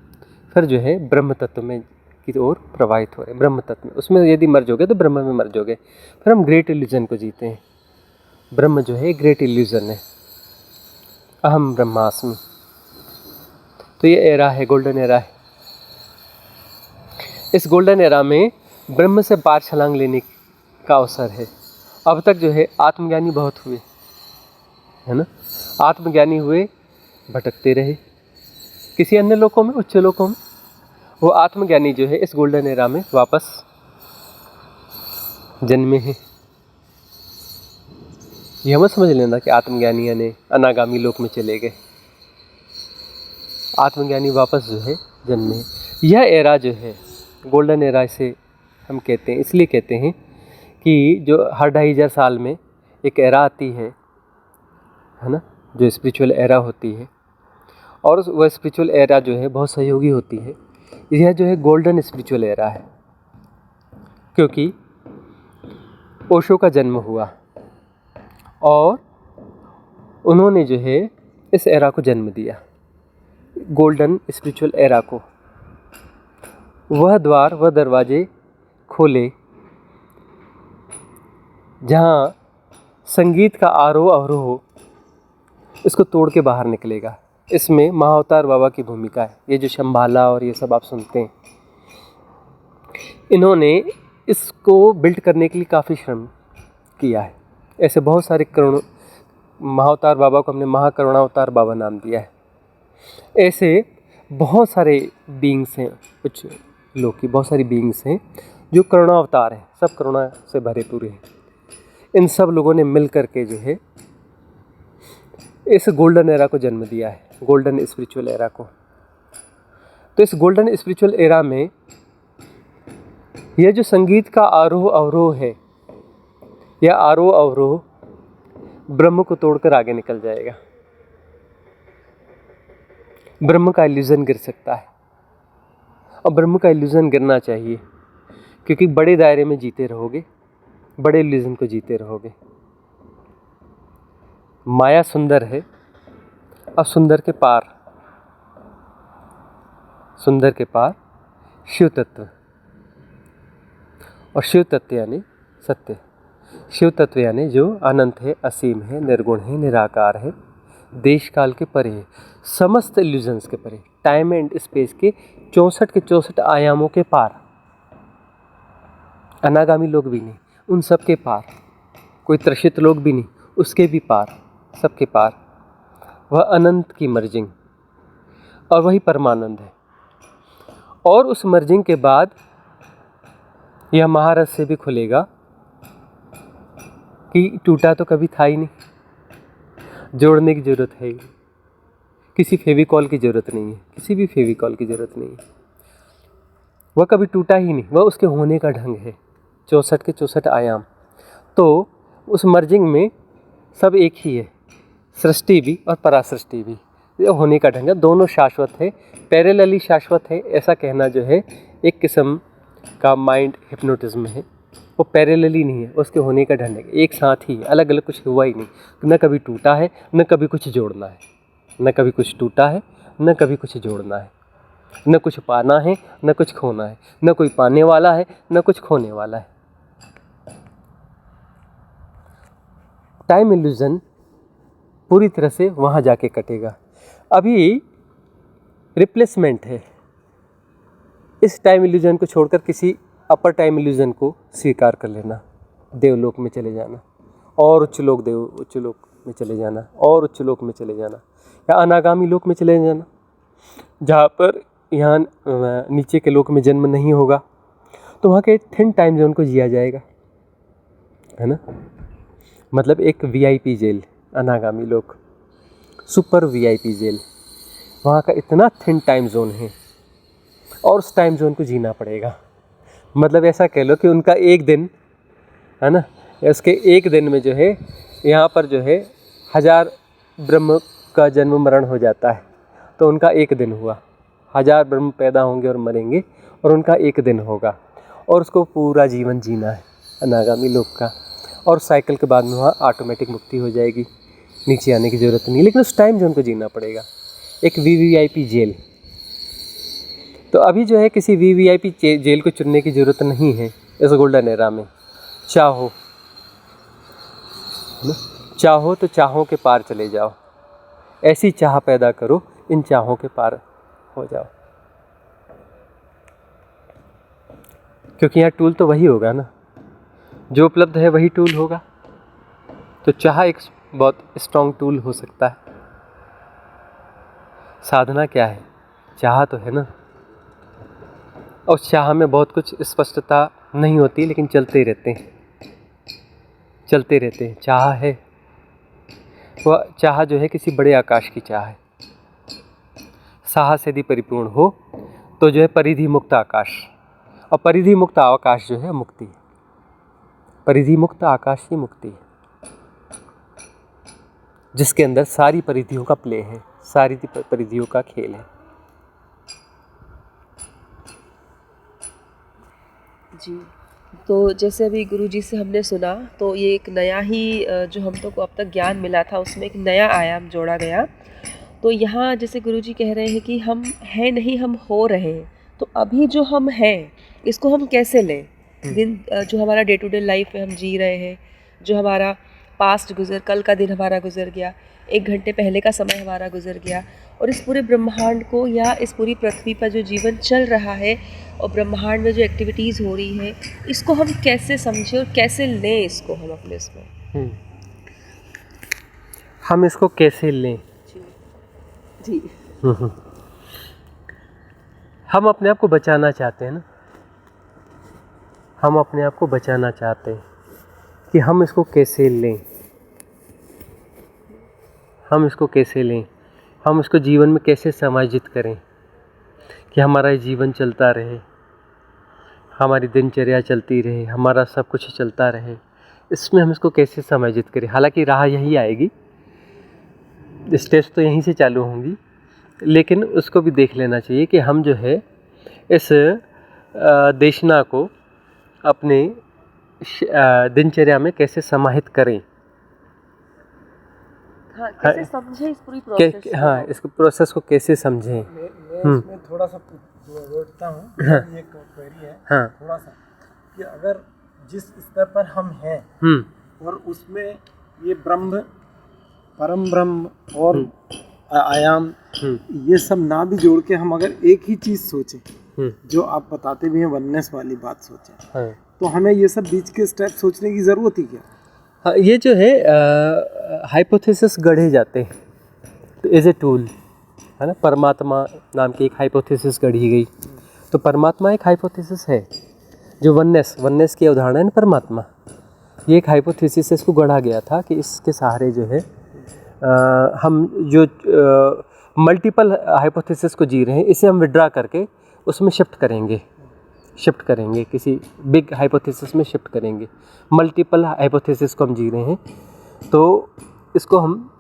फिर जो है ब्रह्म तत्व में की ओर प्रवाहित हो रहे हैं। ब्रह्म तत्व में, उसमें यदि मर्ज हो गए तो ब्रह्म में मर्ज हो गए, फिर हम ग्रेट इल्यूजन को जीते हैं। ब्रह्म जो है ग्रेट इल्यूजन है, अहम ब्रह्मास्मि। तो ये एरा है, गोल्डन एरा है। इस गोल्डन एरा में ब्रह्म से पार छलांग लेने का अवसर है। अब तक जो है आत्मज्ञानी बहुत हुए, है ना, आत्मज्ञानी हुए, भटकते रहे किसी अन्य लोकों में, उच्च लोकों में। वो आत्मज्ञानी जो है इस गोल्डन एरा में वापस जन्मे हैं। ये मत समझ लेना कि आत्मज्ञानी यानी अनागामी लोक में चले गए। आत्मज्ञानी वापस जो है जन्मे। यह एरा जो है गोल्डन एरा, इसे हम कहते हैं, इसलिए कहते हैं कि जो हर 2500 साल में एक एरा आती है ना, जो स्पिरिचुअल एरा होती है, और वह स्पिरिचुअल एरा जो है बहुत सहयोगी होती है। यह जो है गोल्डन स्पिरिचुअल एरा है, क्योंकि ओशो का जन्म हुआ और उन्होंने जो है इस एरा को जन्म दिया, गोल्डन स्पिरिचुअल एरा को। वह द्वार, वह दरवाजे खोले जहाँ संगीत का आरोह अवरोह इसको तोड़ के बाहर निकलेगा। इसमें महाअवतार बाबा की भूमिका है। ये जो शंभाला और ये सब आप सुनते हैं, इन्होंने इसको बिल्ड करने के लिए काफ़ी श्रम किया है। ऐसे बहुत सारे महाअवतार बाबा को हमने महाकरुणावतार बाबा नाम दिया है। ऐसे बहुत सारे बीइंग्स हैं, कुछ लोग की बहुत सारी बीइंग्स हैं जो करुणावतार हैं, सब करुणा से भरे पूरे हैं। इन सब लोगों ने मिल कर के जो है इस गोल्डन एरा को जन्म दिया है, गोल्डन स्पिरिचुअल एरा को। तो इस गोल्डन स्पिरिचुअल एरा में यह जो संगीत का आरोह अवरोह है, यह आरोह अवरोह ब्रह्म को तोड़कर आगे निकल जाएगा। ब्रह्म का इल्यूजन गिर सकता है, और ब्रह्म का इल्यूजन गिरना चाहिए, क्योंकि बड़े दायरे में जीते रहोगे, बड़े इल्यूजन को जीते रहोगे। माया सुंदर है, अब सुंदर के पार, सुंदर के पार शिव तत्व, और शिव तत्व यानी सत्य। शिव तत्व यानी जो अनंत है, असीम है, निर्गुण है, निराकार है, देश काल के परे है, समस्त इल्यूजन्स के परे, टाइम एंड स्पेस के 64 के 64 आयामों के पार। अनागामी लोग भी नहीं, उन सब के पार। कोई त्रसित लोग भी नहीं, उसके भी पार, सबके पार। वह अनंत की मर्जिंग, और वही परमानंद है। और उस मर्जिंग के बाद यह महारस से भी खुलेगा कि टूटा तो कभी था ही नहीं, जोड़ने की ज़रूरत है ही, किसी फेविकॉल की ज़रूरत नहीं है, किसी भी फेविकॉल की ज़रूरत नहीं है। वह कभी टूटा ही नहीं, वह उसके होने का ढंग है, 64 के 64 आयाम। तो उस मर्जिंग में सब एक ही है, सृष्टि भी और परासृष्टि भी। यह होने का ढंग है, दोनों शाश्वत है, पैरेलली शाश्वत है। ऐसा कहना जो है एक किस्म का माइंड हिप्नोटिज्म है। वो पैरेलली नहीं है, उसके होने का ढंग है, एक साथ ही है, अलग अलग कुछ हुआ ही नहीं। न कभी टूटा है, न कभी कुछ जोड़ना है, न कभी कुछ टूटा है, न कभी कुछ जोड़ना है, न कुछ पाना है, न कुछ खोना है, न कोई पाने वाला है, न कुछ खोने वाला है। टाइम इल्यूजन पूरी तरह से वहाँ जाके कटेगा। अभी रिप्लेसमेंट है, इस टाइम इल्यूजन को छोड़कर किसी अपर टाइम इल्यूजन को स्वीकार कर लेना, देवलोक में चले जाना, और उच्च लोक में चले जाना, और उच्च लोक में चले जाना, या अनागामी लोक में चले जाना, जहाँ पर यहाँ नीचे के लोक में जन्म नहीं होगा। तो वहाँ के थिन टाइम जोन को जिया जाएगा, है ना। मतलब एक VIP जेल, अनागामी लोक, सुपर VIP जेल, वहाँ का इतना थिन टाइम जोन है, और उस टाइम जोन को जीना पड़ेगा। मतलब ऐसा कह लो कि उनका एक दिन, है ना, उसके एक दिन में जो है यहाँ पर जो है 1000 ब्रह्म का जन्म मरण हो जाता है। तो उनका एक दिन हुआ, 1000 ब्रह्म पैदा होंगे और मरेंगे और उनका एक दिन होगा, और उसको पूरा जीवन जीना है अनागामी लोक का। और साइकिल के बाद में वहाँ ऑटोमेटिक मुक्ति हो जाएगी, नीचे आने की ज़रूरत नहीं, लेकिन उस टाइम जो उनको जीना पड़ेगा। एक VVIP जेल, तो अभी जो है किसी VVIP जेल को चुनने की ज़रूरत नहीं है इस गोल्डन एरा में। चाहो तो चाहों के पार चले जाओ, ऐसी चाह पैदा करो, इन चाहों के पार हो जाओ। क्योंकि यहाँ टूल तो वही होगा ना, जो उपलब्ध है वही टूल होगा। तो चाह एक बहुत स्ट्रॉन्ग टूल हो सकता है। साधना क्या है? चाह तो है ना। और चाह में बहुत कुछ स्पष्टता नहीं होती, लेकिन चलते रहते हैं। चाह है, वह चाह जो है किसी बड़े आकाश की चाह है। साहस यदि परिपूर्ण हो तो जो है परिधि मुक्त आकाश, और परिधि मुक्त आकाश जो है मुक्ति, परिधि मुक्त आकाश की मुक्ति है, जिसके अंदर सारी परिधियों का प्ले है, सारी परिधियों का खेल है। जी, तो जैसे अभी गुरुजी से हमने सुना, तो ये एक नया ही जो हम तो को अब तक ज्ञान मिला था, उसमें एक नया आयाम जोड़ा गया। तो यहाँ जैसे गुरुजी कह रहे हैं कि हम हैं नहीं, हम हो रहे हैं। तो अभी जो हम हैं, इसको हम कैसे लें? दिन जो हमारा डे टू डे लाइफ में हम जी रहे हैं, जो हमारा पास्ट कल का दिन हमारा गुजर गया, 1 घंटे पहले का समय हमारा गुजर गया, और इस पूरे ब्रह्मांड को या इस पूरी पृथ्वी पर जो जीवन चल रहा है और ब्रह्मांड में जो एक्टिविटीज़ हो रही है, इसको हम कैसे समझें और कैसे लें इसको हम अपने इसमें? हम इसको कैसे लें? जी। हम अपने आप को बचाना चाहते हैं ना, हम अपने आप को बचाना चाहते हैं कि हम इसको कैसे लें, हम इसको कैसे लें, हम इसको जीवन में कैसे समायोजित करें कि हमारा जीवन चलता रहे, हमारी दिनचर्या चलती रहे, हमारा सब कुछ चलता रहे। इसमें हम इसको कैसे समायोजित करें? हालांकि राह यही आएगी, स्टेप्स तो यहीं से चालू होंगी, लेकिन उसको भी देख लेना चाहिए कि हम जो है इस देशना को अपने दिनचर्या में कैसे समाहित करें। हाँ, कैसे समझें इस पूरी प्रोसेस? हाँ, इस प्रोसेस को कैसे समझें। मैं इसमें थोड़ा सा जोड़ता हूँ। हाँ, ये क्वेरी है। हाँ, थोड़ा सा कि अगर जिस स्तर पर हम हैं और उसमें ये ब्रह्म, परम ब्रह्म और आयाम, ये सब ना भी जोड़ के हम अगर एक ही चीज़ सोचें, जो आप बताते भी हैं वननेस वाली बात सोचें, तो हमें ये सब बीच के स्टेप सोचने की ज़रूरत ही क्या? हाँ, ये जो है हाइपोथेसिस गढ़े जाते हैं तो एज ए टूल है ना। परमात्मा नाम की एक हाइपोथेसिस गढ़ी गई, तो परमात्मा एक हाइपोथेसिस है। जो वननेस की उदाहरण है ना परमात्मा, ये एक हाइपोथेसिस से इसको गढ़ा गया था कि इसके सहारे जो है हम जो मल्टीपल हाइपोथेसिस को जी रहे हैं, इसे हम विड्रा करके उसमें शिफ्ट करेंगे, किसी बिग हाइपोथेसिस में शिफ्ट करेंगे। मल्टीपल हाइपोथेसिस को हम जी रहे हैं, तो इसको हम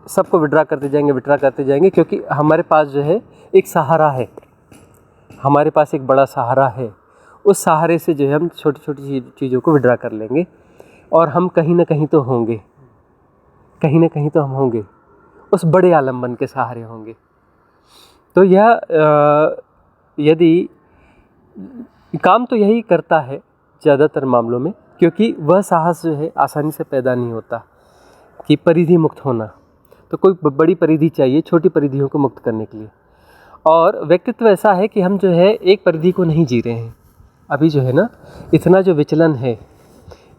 सबको विड्रा करते जाएंगे, क्योंकि हमारे पास जो है एक सहारा है, हमारे पास एक बड़ा सहारा है। उस सहारे से जो है हम छोटी छोटी चीज़ों को विड्रा कर लेंगे, और हम कहीं ना कहीं तो हम होंगे, उस बड़े आलम्बन के सहारे होंगे। तो यह यदि काम तो यही करता है ज़्यादातर मामलों में, क्योंकि वह साहस जो है आसानी से पैदा नहीं होता कि परिधि मुक्त होना। तो कोई बड़ी परिधि चाहिए छोटी परिधियों को मुक्त करने के लिए। और व्यक्तित्व ऐसा है कि हम जो है एक परिधि को नहीं जी रहे हैं अभी, जो है ना इतना जो विचलन है।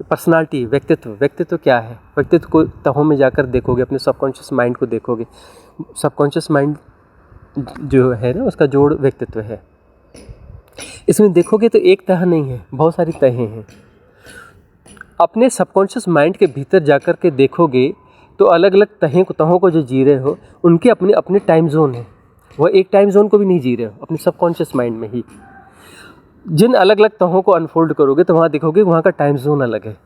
पर्सनालिटी, व्यक्तित्व क्या है? व्यक्तित्व को तहों में जाकर देखोगे, अपने सबकॉन्शियस माइंड को देखोगे, सबकॉन्शियस माइंड जो है ना उसका जोड़ व्यक्तित्व है। इसमें देखोगे तो एक तह नहीं है, बहुत सारी तहें हैं। अपने सबकॉन्शियस माइंड के भीतर जाकर के देखोगे तो अलग अलग तहों को जो जी रहे हो, उनके अपने अपने टाइम जोन है। वह एक टाइम जोन को भी नहीं जी रहे हो अपने सबकॉन्शियस माइंड में ही। जिन अलग अलग तहों को अनफोल्ड करोगे तो वहाँ देखोगे वहाँ का टाइम जोन अलग है।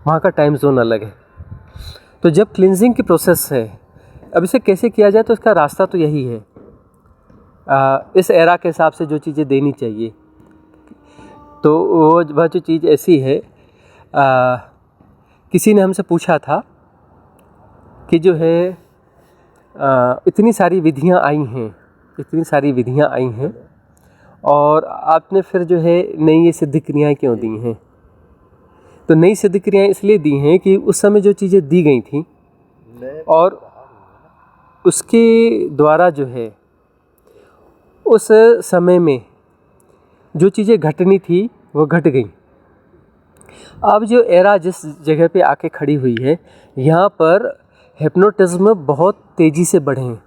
वहाँ का टाइम जोन अलग है। तो जब क्लिनजिंग की प्रोसेस है, अब इसे कैसे किया जाए, तो इसका रास्ता तो यही है, इस एरा के हिसाब से जो चीज़ें देनी चाहिए। तो वह जो चीज़ ऐसी है, किसी ने हमसे पूछा था कि जो है इतनी सारी विधियाँ आई हैं और आपने फिर जो है नई ये सिद्ध क्रियाएँ क्यों दी हैं। तो नई सिद्ध क्रियाएँ इसलिए दी हैं कि उस समय जो चीज़ें दी गई थी और उसके द्वारा जो है उस समय में जो चीज़ें घटनी थी वो घट गई। अब जो एरा जिस जगह पे आके खड़ी हुई है, यहाँ पर हिप्नोटिज्म बहुत तेज़ी से बढ़े हैं,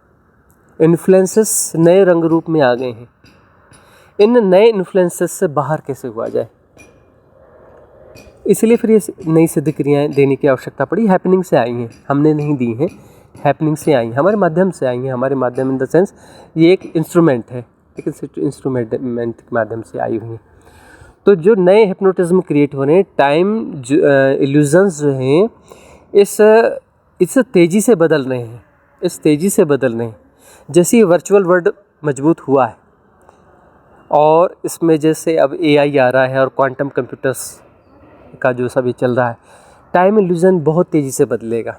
इन्फ्लुएंसेस नए रंग रूप में आ गए हैं। इन नए इन्फ्लुएंसेस से बाहर कैसे हुआ जाए, इसलिए फिर ये नई सिद्ध क्रियाएँ देने की आवश्यकता पड़ी। हैपनिंग से आई हैं, हमने नहीं दी हैं, हैपनिंग से आई हैं, हमारे माध्यम से आई हैं। हमारे माध्यम इन द सेंस ये एक इंस्ट्रूमेंट है, एक इंस्ट्रूमेंट के माध्यम से आई हुई हैं। तो जो नए हिप्नोटिज्म क्रिएट हो रहे हैं, टाइम इल्यूजन्स जो हैं इस तेज़ी से बदल रहे हैं, जैसे ये वर्चुअल वर्ल्ड मजबूत हुआ है और इसमें जैसे अब AI आ रहा है और क्वांटम कंप्यूटर्स का जो सब ये चल रहा है, टाइम इल्यूजन बहुत तेज़ी से बदलेगा,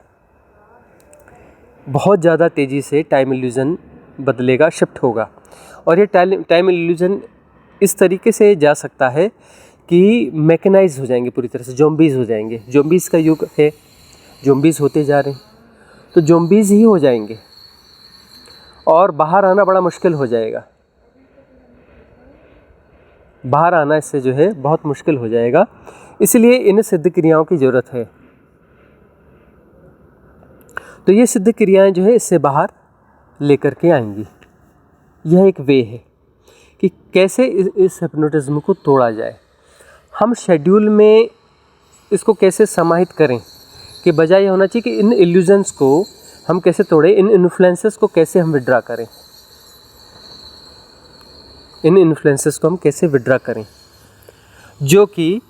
बहुत ज़्यादा तेज़ी से टाइम इल्यूजन बदलेगा, शिफ्ट होगा। और ये टाइम इल्यूजन इस तरीके से जा सकता है कि मैकेनाइज हो जाएंगे, पूरी तरह से ज़ॉम्बीज़ हो जाएंगे। ज़ॉम्बीज़ का युग है, ज़ॉम्बीज़ होते जा रहे हैं, तो ज़ॉम्बीज़ ही हो जाएंगे और बाहर आना बड़ा मुश्किल हो जाएगा। बाहर आना इससे जो है बहुत मुश्किल हो जाएगा, इसलिए इन सिद्ध क्रियाओं की ज़रूरत है। तो ये सिद्ध क्रियाएं जो है इससे बाहर लेकर के आएंगी। यह एक वे है कि कैसे इस हिप्नोटिज्म को तोड़ा जाए। हम शेड्यूल में इसको कैसे समाहित करें कि बजाय होना चाहिए कि इन इल्यूजन्स को हम कैसे तोड़ें, इन इन्फ्लुएंसेस को कैसे हम विड्रा करें, जो कि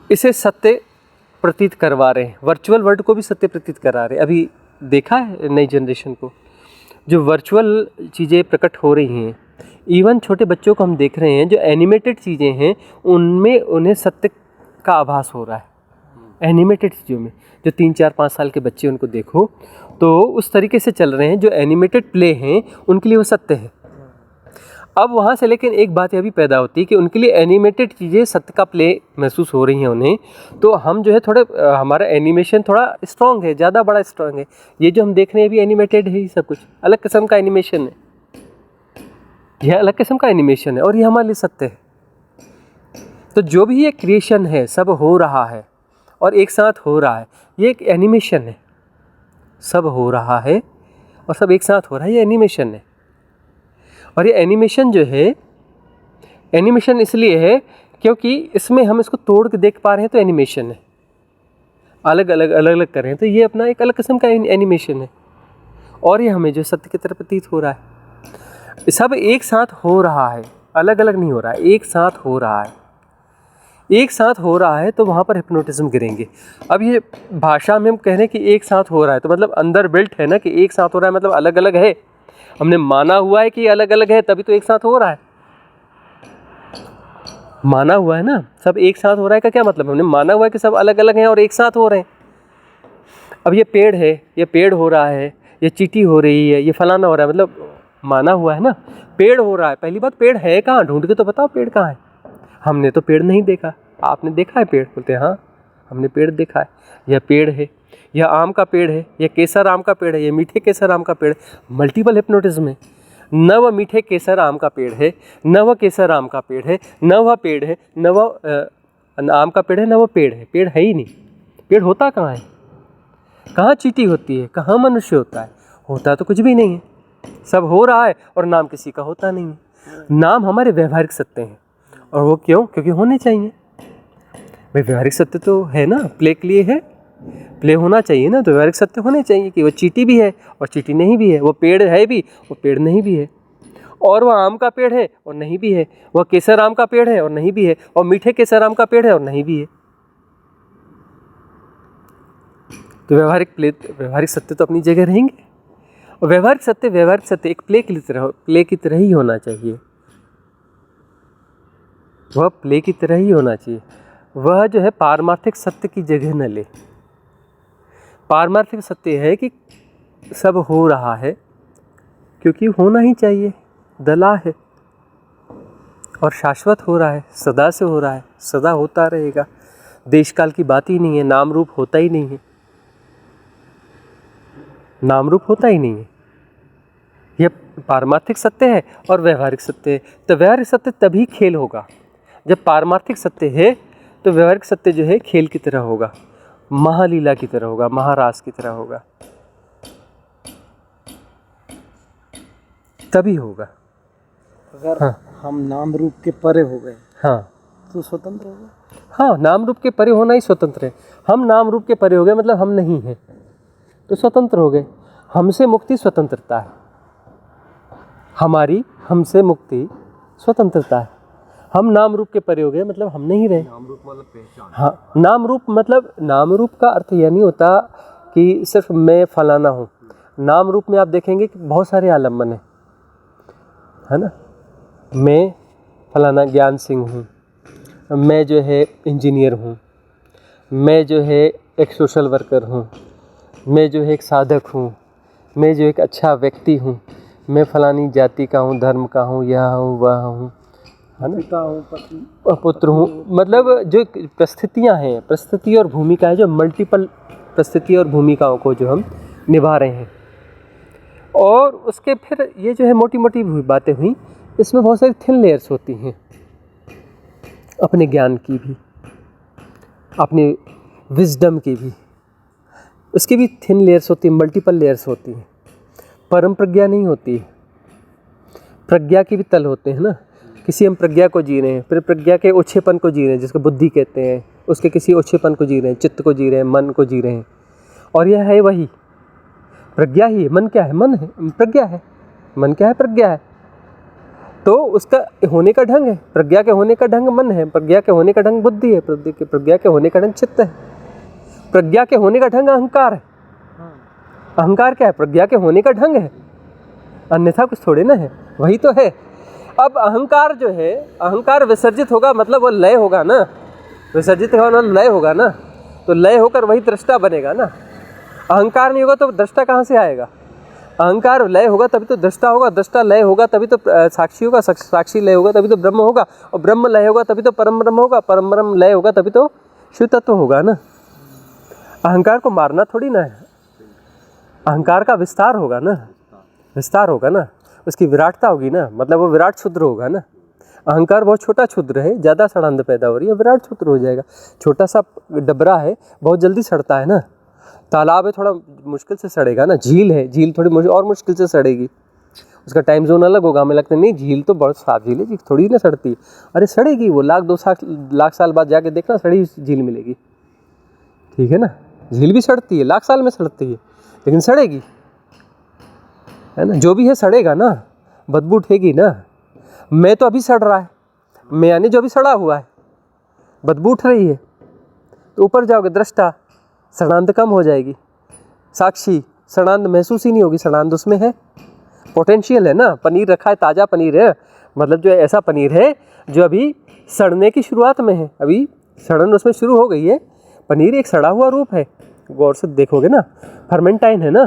इसे सत्य प्रतीत करवा रहे हैं, वर्चुअल वर्ल्ड को भी सत्य प्रतीत करा रहे हैं। अभी देखा है नई जनरेशन को, जो वर्चुअल चीज़ें प्रकट हो रही हैं, इवन छोटे बच्चों को हम देख रहे हैं, जो एनिमेटेड चीज़ें हैं उनमें उन्हें सत्य का आभास हो रहा है। एनिमेटेड चीज़ों में जो 3, 4, 5 साल के बच्चे, उनको देखो तो उस तरीके से चल रहे हैं, जो एनिमेटेड प्ले हैं उनके लिए वो सत्य है। अब वहाँ से लेकिन एक बात यह भी पैदा होती है कि उनके लिए एनिमेटेड चीज़ें सत्य का प्ले महसूस हो रही हैं उन्हें, तो हम जो है थोड़े हमारा एनिमेशन थोड़ा स्ट्रॉन्ग है, ज़्यादा बड़ा स्ट्रॉन्ग है। ये जो हम देख रहे हैं अभी एनिमेटेड है, ही सब कुछ अलग किस्म का एनिमेशन है, यह अलग किस्म का एनिमेशन है और ये हमारे लिए सत्य है। तो जो भी ये क्रिएशन है सब हो रहा है और एक साथ हो रहा है, ये एक एनिमेशन है। सब हो रहा है और सब एक साथ हो रहा है, ये एनिमेशन है। और ये एनिमेशन जो है, एनिमेशन इसलिए है क्योंकि इसमें हम इसको तोड़ के देख पा रहे हैं, तो एनिमेशन है। अलग अलग कर रहे हैं, तो ये अपना एक अलग किस्म का एनिमेशन है। और ये हमें जो सत्य की तरफ प्रतीत हो रहा है, सब एक साथ हो रहा है, अलग अलग नहीं हो रहा है, एक साथ हो रहा है। एक साथ हो रहा है तो वहाँ पर हिप्नोटिज्म गिरेंगे। अब ये भाषा में हम कह रहे हैं कि एक साथ हो रहा है, तो मतलब अंदर बिल्ट है ना कि एक साथ हो रहा है, मतलब अलग अलग है। हमने माना हुआ है कि अलग अलग है, तभी तो एक साथ हो रहा है। माना हुआ है ना, सब एक साथ हो रहा है का क्या मतलब? हमने माना हुआ है कि सब अलग अलग हैं और एक साथ हो रहे हैं। अब ये पेड़ है, ये पेड़ हो रहा है, ये चींटी हो रही है, ये फलाना हो रहा है, मतलब माना हुआ है ना। पेड़ हो रहा है, पहली बात पेड़ है कहाँ, ढूंढ के तो बताओ पेड़ कहाँ है। हमने तो पेड़ नहीं देखा, आपने देखा है पेड़? बोलते हैं हाँ हमने पेड़ देखा है। यह पेड़ है, यह आम का पेड़ है, यह केसर आम का पेड़ है, यह मीठे केसर आम का पेड़ है। मल्टीपल हिप्नोटिज्म है। न वह मीठे केसर आम का पेड़ है, न वह केसर आम का पेड़ है, न वह पेड़ है, न वह आम का पेड़ है, न वह पेड़ है। पेड़ है ही नहीं। पेड़ होता कहाँ है? कहाँ चींटी होती है? कहाँ मनुष्य होता है? होता तो कुछ भी नहीं है। सब हो रहा है और नाम किसी का होता नहीं है। नाम हमारे व्यवहारिक सत्य हैं। और वो क्यों? क्योंकि होने चाहिए भाई। व्यवहारिक सत्य तो है ना, प्ले के लिए है, प्ले होना चाहिए ना, तो व्यवहारिक सत्य होने चाहिए कि वो चींटी भी है और चींटी नहीं भी है, वो पेड़ है भी और पेड़ नहीं भी है, और वह आम का पेड़ है और नहीं भी है, वह केसर आम का पेड़ है और नहीं भी है, और मीठे केसर आम का पेड़ है और नहीं भी है। तो व्यवहारिक सत्य तो अपनी जगह रहेंगे, और व्यवहारिक सत्य एक प्ले की तरह ही होना चाहिए। वह प्ले की तरह ही होना चाहिए। वह जो है पारमार्थिक सत्य की जगह न ले। पारमार्थिक सत्य है कि सब हो रहा है क्योंकि होना ही चाहिए, दला है, और शाश्वत हो रहा है, सदा से हो रहा है, सदा होता रहेगा। देश काल की बात ही नहीं है, नाम रूप होता ही नहीं है, नाम रूप होता ही नहीं है। यह पारमार्थिक सत्य है और व्यवहारिक सत्य है। तो व्यवहारिक सत्य तभी खेल होगा जब पारमार्थिक सत्य है, तो व्यवहारिक सत्य जो है खेल की तरह होगा, महालीला की तरह होगा, महारास की तरह होगा, तभी होगा। अगर हम नाम रूप के परे हो गए हाँ तो स्वतंत्र हो गए। हाँ, नाम रूप के परे होना ही स्वतंत्र है। हम नाम रूप के परे हो गए मतलब हम नहीं हैं, तो स्वतंत्र हो गए। हमसे मुक्ति स्वतंत्रता है, हमारी हमसे मुक्ति स्वतंत्रता है। हम नाम रूप के परे हो गए मतलब हम नहीं रहे। नाम रूप मतलब पहचान। हाँ, नाम रूप का अर्थ यह नहीं होता कि सिर्फ मैं फलाना हूँ। नाम रूप में आप देखेंगे कि बहुत सारे आलम्बन है ना। मैं फलाना ज्ञान सिंह हूँ, मैं जो है इंजीनियर हूँ, मैं जो है एक सोशल वर्कर हूँ, मैं जो है एक साधक हूँ, मैं जो एक अच्छा व्यक्ति हूँ, मैं फलानी जाति का हूँ, धर्म का हूँ, यह हूँ वह हूँ, है ना, पिता हूँ, पति पुत्र हूँ। मतलब जो परिस्थितियाँ हैं, परिस्थिति और भूमिका है, जो मल्टीपल परिस्थिति और भूमिकाओं को जो हम निभा रहे हैं। और उसके फिर ये जो है मोटी मोटी बातें हुई, इसमें बहुत सारी थिन लेयर्स होती हैं, अपने ज्ञान की भी, अपनी विजडम की भी, उसकी भी थिन लेयर्स होती हैं, मल्टीपल लेयर्स होती हैं। परम प्रज्ञा नहीं होती है, प्रज्ञा की भी तल होते हैं ना। किसी हम प्रज्ञा को जी रहे हैं, फिर प्रज्ञा के ओछेपन को जी रहे हैं, जिसको बुद्धि कहते हैं, उसके किसी ओछेपन को जी रहे हैं, चित्त को जी रहे हैं, मन को जी रहे हैं। और यह है वही प्रज्ञा ही है। मन क्या है? मन है, प्रज्ञा है। मन क्या है? प्रज्ञा है। तो उसका होने का ढंग है, प्रज्ञा के होने का ढंग मन है, प्रज्ञा के होने का ढंग बुद्धि है, प्रज्ञा के होने का ढंग चित्त है, प्रज्ञा के होने का ढंग अहंकार है। अहंकार क्या है? प्रज्ञा के होने का ढंग है, अन्यथा कुछ थोड़े ना है, वही तो है। अब अहंकार जो है, अहंकार विसर्जित होगा मतलब वो लय होगा ना, विसर्जित होगा मतलब लय होगा ना, तो लय होकर वही दृष्टा बनेगा ना। अहंकार नहीं होगा तो दृष्टा कहाँ से आएगा? अहंकार लय होगा तभी तो दृष्टा होगा, दृष्टा लय होगा तभी तो साक्षी होगा, साक्षी लय होगा तभी तो ब्रह्म होगा, और ब्रह्म लय होगा तभी तो परम ब्रह्म होगा, परम ब्रह्म लय होगा तभी तो शिव तत्व होगा ना। अहंकार को मारना थोड़ी ना है, अहंकार का विस्तार होगा ना, विस्तार होगा ना, उसकी विराटता होगी ना, मतलब वो विराट क्षुद्र होगा ना। अहंकार बहुत छोटा क्षुद्र है, ज़्यादा सड़ांध पैदा हो रही है, विराट क्षुद्र हो जाएगा। छोटा सा डबरा है, बहुत जल्दी सड़ता है ना। तालाब है, थोड़ा मुश्किल से सड़ेगा ना। झील है, झील थोड़ी और मुश्किल से सड़ेगी, उसका टाइम जोन अलग होगा। हमें लगता है नहीं झील तो बहुत साफ झील है जी, थोड़ी ना सड़ती। अरे सड़ेगी वो, लाख साल बाद जाके देखना सड़ी झील मिलेगी, ठीक है ना। झील भी सड़ती है, लाख साल में सड़ती है, लेकिन सड़ेगी, है ना। जो भी है सड़ेगा ना, बदबू उठेगी ना। मैं तो अभी सड़ रहा है, मैं यानी जो अभी सड़ा हुआ है, बदबू उठ रही है, तो ऊपर जाओगे दृष्टा, सड़ांध कम हो जाएगी, साक्षी सड़ांध महसूस ही नहीं होगी, सड़ांध उसमें है, पोटेंशियल है ना। पनीर रखा है, ताज़ा पनीर है, मतलब जो ऐसा पनीर है जो अभी सड़ने की शुरुआत में है, अभी सड़न उसमें शुरू हो गई है। पनीर एक सड़ा हुआ रूप है, गौर से देखोगे ना, फर्मेंटाइन है ना,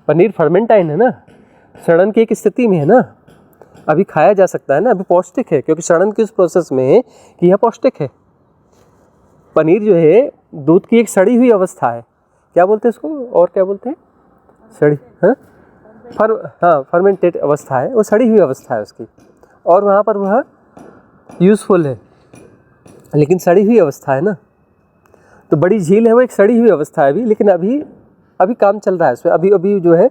पनीर फर्मेंटाइन है ना, सड़न की एक स्थिति में है ना, अभी खाया जा सकता है ना, अभी पौष्टिक है, क्योंकि सड़न की उस प्रोसेस में है कि यह पौष्टिक है। पनीर जो है दूध की एक सड़ी हुई अवस्था है, क्या बोलते हैं इसको, और क्या बोलते हैं, सड़ी, हाँ फर्मेंटेड अवस्था है, वो सड़ी हुई अवस्था है उसकी, और वहाँ पर वह यूज़फुल है, लेकिन सड़ी हुई अवस्था है ना। तो बड़ी झील है, वो एक सड़ी हुई अवस्था है अभी, लेकिन अभी काम चल रहा है उसमें, अभी जो है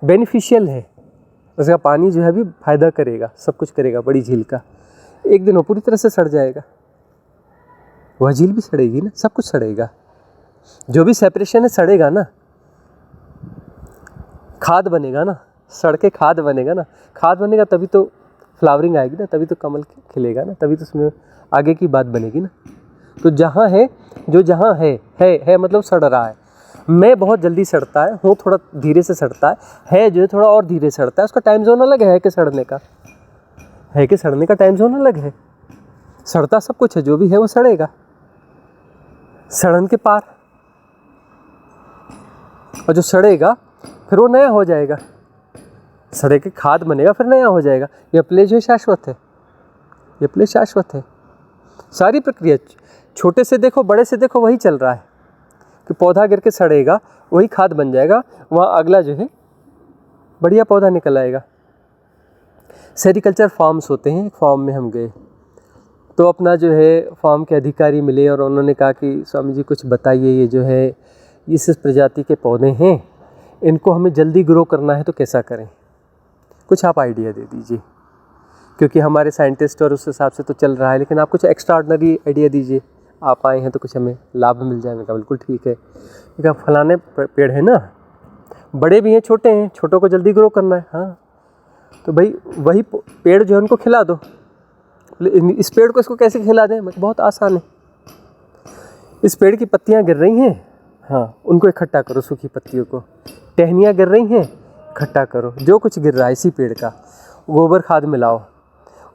बेनिफिशियल है, उसका पानी जो है अभी फ़ायदा करेगा, सब कुछ करेगा। बड़ी झील का एक दिन वो पूरी तरह से सड़ जाएगा, वह झील भी सड़ेगी ना, सब कुछ सड़ेगा, जो भी सेपरेशन है सड़ेगा ना, खाद बनेगा ना, सड़ के खाद बनेगा ना, खाद बनेगा तभी तो फ्लावरिंग आएगी ना, तभी तो कमल खिलेगा ना, तभी तो उसमें आगे की बात बनेगी ना। तो जहाँ है, जो जहाँ है मतलब सड़ रहा है, मैं बहुत जल्दी सड़ता है, हूँ थोड़ा धीरे से सड़ता है जो है थोड़ा और धीरे सड़ता है, उसका टाइम जोन अलग है कि सड़ने का, है कि सड़ने का टाइम जोन अलग है। सड़ता सब कुछ है, जो भी है वो सड़ेगा, सड़न के पार। और जो सड़ेगा फिर वो नया हो जाएगा, सड़े के खाद बनेगा फिर नया हो जाएगा। यह प्ले जो शाश्वत है, ये प्ले शाश्वत है। सारी प्रक्रिया छोटे से देखो बड़े से देखो वही चल रहा है कि पौधा गिर के सड़ेगा, वही खाद बन जाएगा, वहाँ अगला जो है बढ़िया पौधा निकल आएगा। सेरिकल्चर फार्म्स होते हैं, एक फार्म में हम गए तो अपना जो है फार्म के अधिकारी मिले और उन्होंने कहा कि स्वामी जी कुछ बताइए, ये जो है इस प्रजाति के पौधे हैं, इनको हमें जल्दी ग्रो करना है तो कैसा करें, कुछ आप आइडिया दे दीजिए, क्योंकि हमारे साइंटिस्ट और उस हिसाब से तो चल रहा है, लेकिन आप कुछ एक्स्ट्रा ऑर्डिनरी आइडिया दीजिए, आप आए हैं तो कुछ हमें लाभ मिल जाए। मैंने कहा बिल्कुल ठीक है। क्या फलाने पेड़ है ना, बड़े भी हैं छोटे हैं, छोटों को जल्दी ग्रो करना है, हाँ तो भाई वही पेड़ जो है उनको खिला दो। इस पेड़ को इसको कैसे खिला दें, बहुत आसान है। इस पेड़ की पत्तियाँ गिर रही हैं, हाँ उनको इकट्ठा करो, सूखी पत्तियों को, टहनियाँ गिर रही हैं इकट्ठा करो, जो कुछ गिर रहा है इसी पेड़ का, गोबर खाद मिलाओ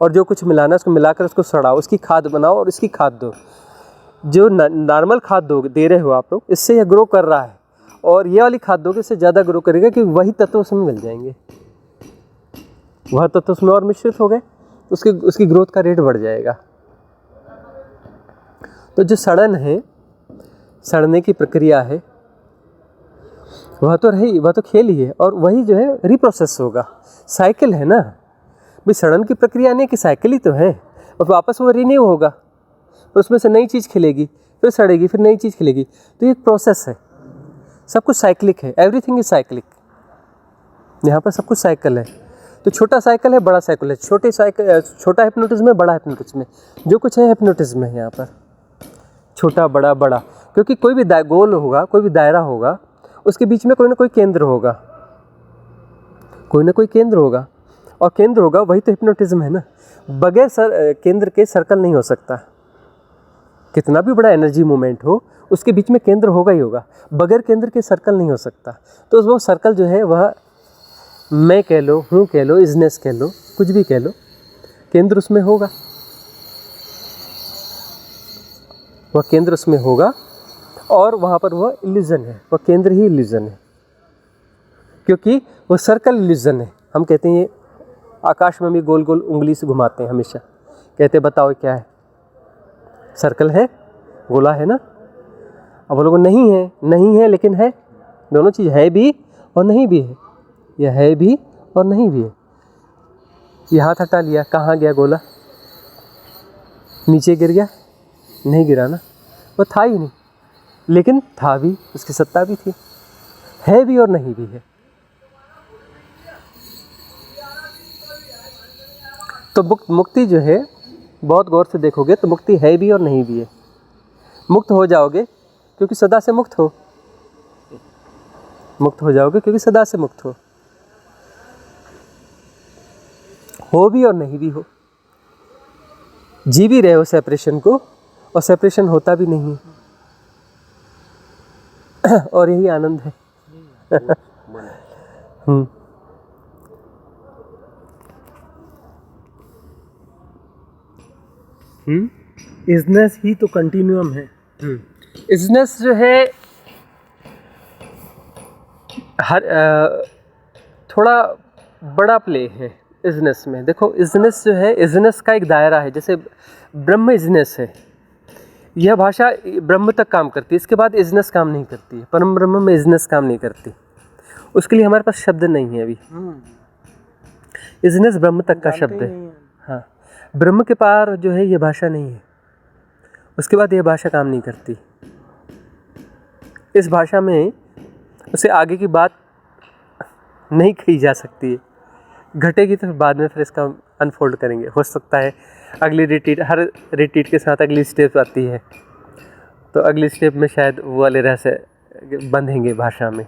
और जो कुछ मिलाना उसको मिलाकर उसको सड़ाओ, उसकी खाद बनाओ और इसकी खाद दो। जो नॉर्मल खाद दे रहे हो आप लोग, इससे यह ग्रो कर रहा है, और ये वाली खाद दोगे इससे ज़्यादा ग्रो करेगा, कि वही तत्व उसमें मिल जाएंगे, वह तत्व उसमें और मिश्रित हो गए, उसकी ग्रोथ का रेट बढ़ जाएगा। तो जो सड़न है, सड़ने की प्रक्रिया है, वह तो रही, वह तो खेल ही है, और वही जो है रिप्रोसेस होगा, साइकिल है ना भाई। सड़न की प्रक्रिया नहीं कि साइकिल ही तो है, और वापस वो रिन्यू होगा, और उसमें से नई चीज़ खिलेगी, फिर सड़ेगी, फिर नई चीज़ खिलेगी। तो ये एक प्रोसेस है, सब कुछ साइक्लिक है, एवरीथिंग इज साइक्लिक। यहाँ पर सब कुछ साइकिल है। तो छोटा साइकिल है, बड़ा साइकिल है, छोटा हिप्नोटिज्म है, बड़ा हिप्नोटिज्म है, जो कुछ है हिप्नोटिज्म है यहाँ पर, छोटा बड़ा बड़ा। क्योंकि कोई भी गोल होगा, कोई भी दायरा होगा, उसके बीच में कोई ना कोई केंद्र होगा, कोई ना कोई केंद्र होगा, और केंद्र होगा वही तो हिप्नोटिज्म है ना। बगैर केंद्र के सर्कल नहीं हो सकता, कितना भी बड़ा एनर्जी मूवमेंट हो उसके बीच में केंद्र होगा ही होगा, बगैर केंद्र के सर्कल नहीं हो सकता। तो वो सर्कल जो है वह मैं कह लो, हूँ कह लो, इजनेस कह लो, कुछ भी कह लो, केंद्र उसमें होगा, वह केंद्र उसमें होगा, और वहाँ पर वह इल्यूजन है, वह केंद्र ही इल्यूजन है, क्योंकि वो सर्कल इल्यूजन है। हम कहते हैं आकाश में भी गोल गोल उंगली से घुमाते हैं हमेशा, कहते बताओ क्या है, सर्कल है, गोला है ना। अब वो लोग नहीं है, नहीं है लेकिन है, दोनों चीज़ है भी और नहीं भी है, यह है भी और नहीं भी है। ये हाथ हटा लिया, कहाँ गया गोला, नीचे गिर गया, नहीं गिरा ना, वो था ही नहीं, लेकिन था भी, उसकी सत्ता भी थी, है भी और नहीं भी है। तो मुक्ति जो है, बहुत गौर से देखोगे तो मुक्ति है भी और नहीं भी है। मुक्त हो जाओगे क्योंकि सदा से मुक्त हो, मुक्त हो जाओगे क्योंकि सदा से मुक्त हो भी और नहीं भी हो। जी भी रहे हो सेपरेशन को, और सेपरेशन होता भी नहीं है और यही आनंद है। इजनेस ही तो कंटिन्यूम है। इजनेस जो है हर थोड़ा बड़ा प्ले है इजनेस में। देखो इजनेस जो है, इजनेस का एक दायरा है, जैसे ब्रह्म इजनेस है, यह भाषा ब्रह्म तक काम करती है, इसके बाद इजनेस काम नहीं करती है, परम ब्रह्म में इजनेस काम नहीं करती, उसके लिए हमारे पास शब्द नहीं है अभी। इजनेस ब्रह्म तक का शब्द है, हाँ, ब्रह्म के पार जो है ये भाषा नहीं है, उसके बाद यह भाषा काम नहीं करती। इस भाषा में उसे आगे की बात नहीं कही जा सकती है, घटेगी तो बाद में फिर इसका अनफोल्ड करेंगे। हो सकता है अगली रिट्रीट, हर रिट्रीट के साथ अगली स्टेप आती है, तो अगली स्टेप में शायद वो वाले रहस्य बंधेंगे भाषा में,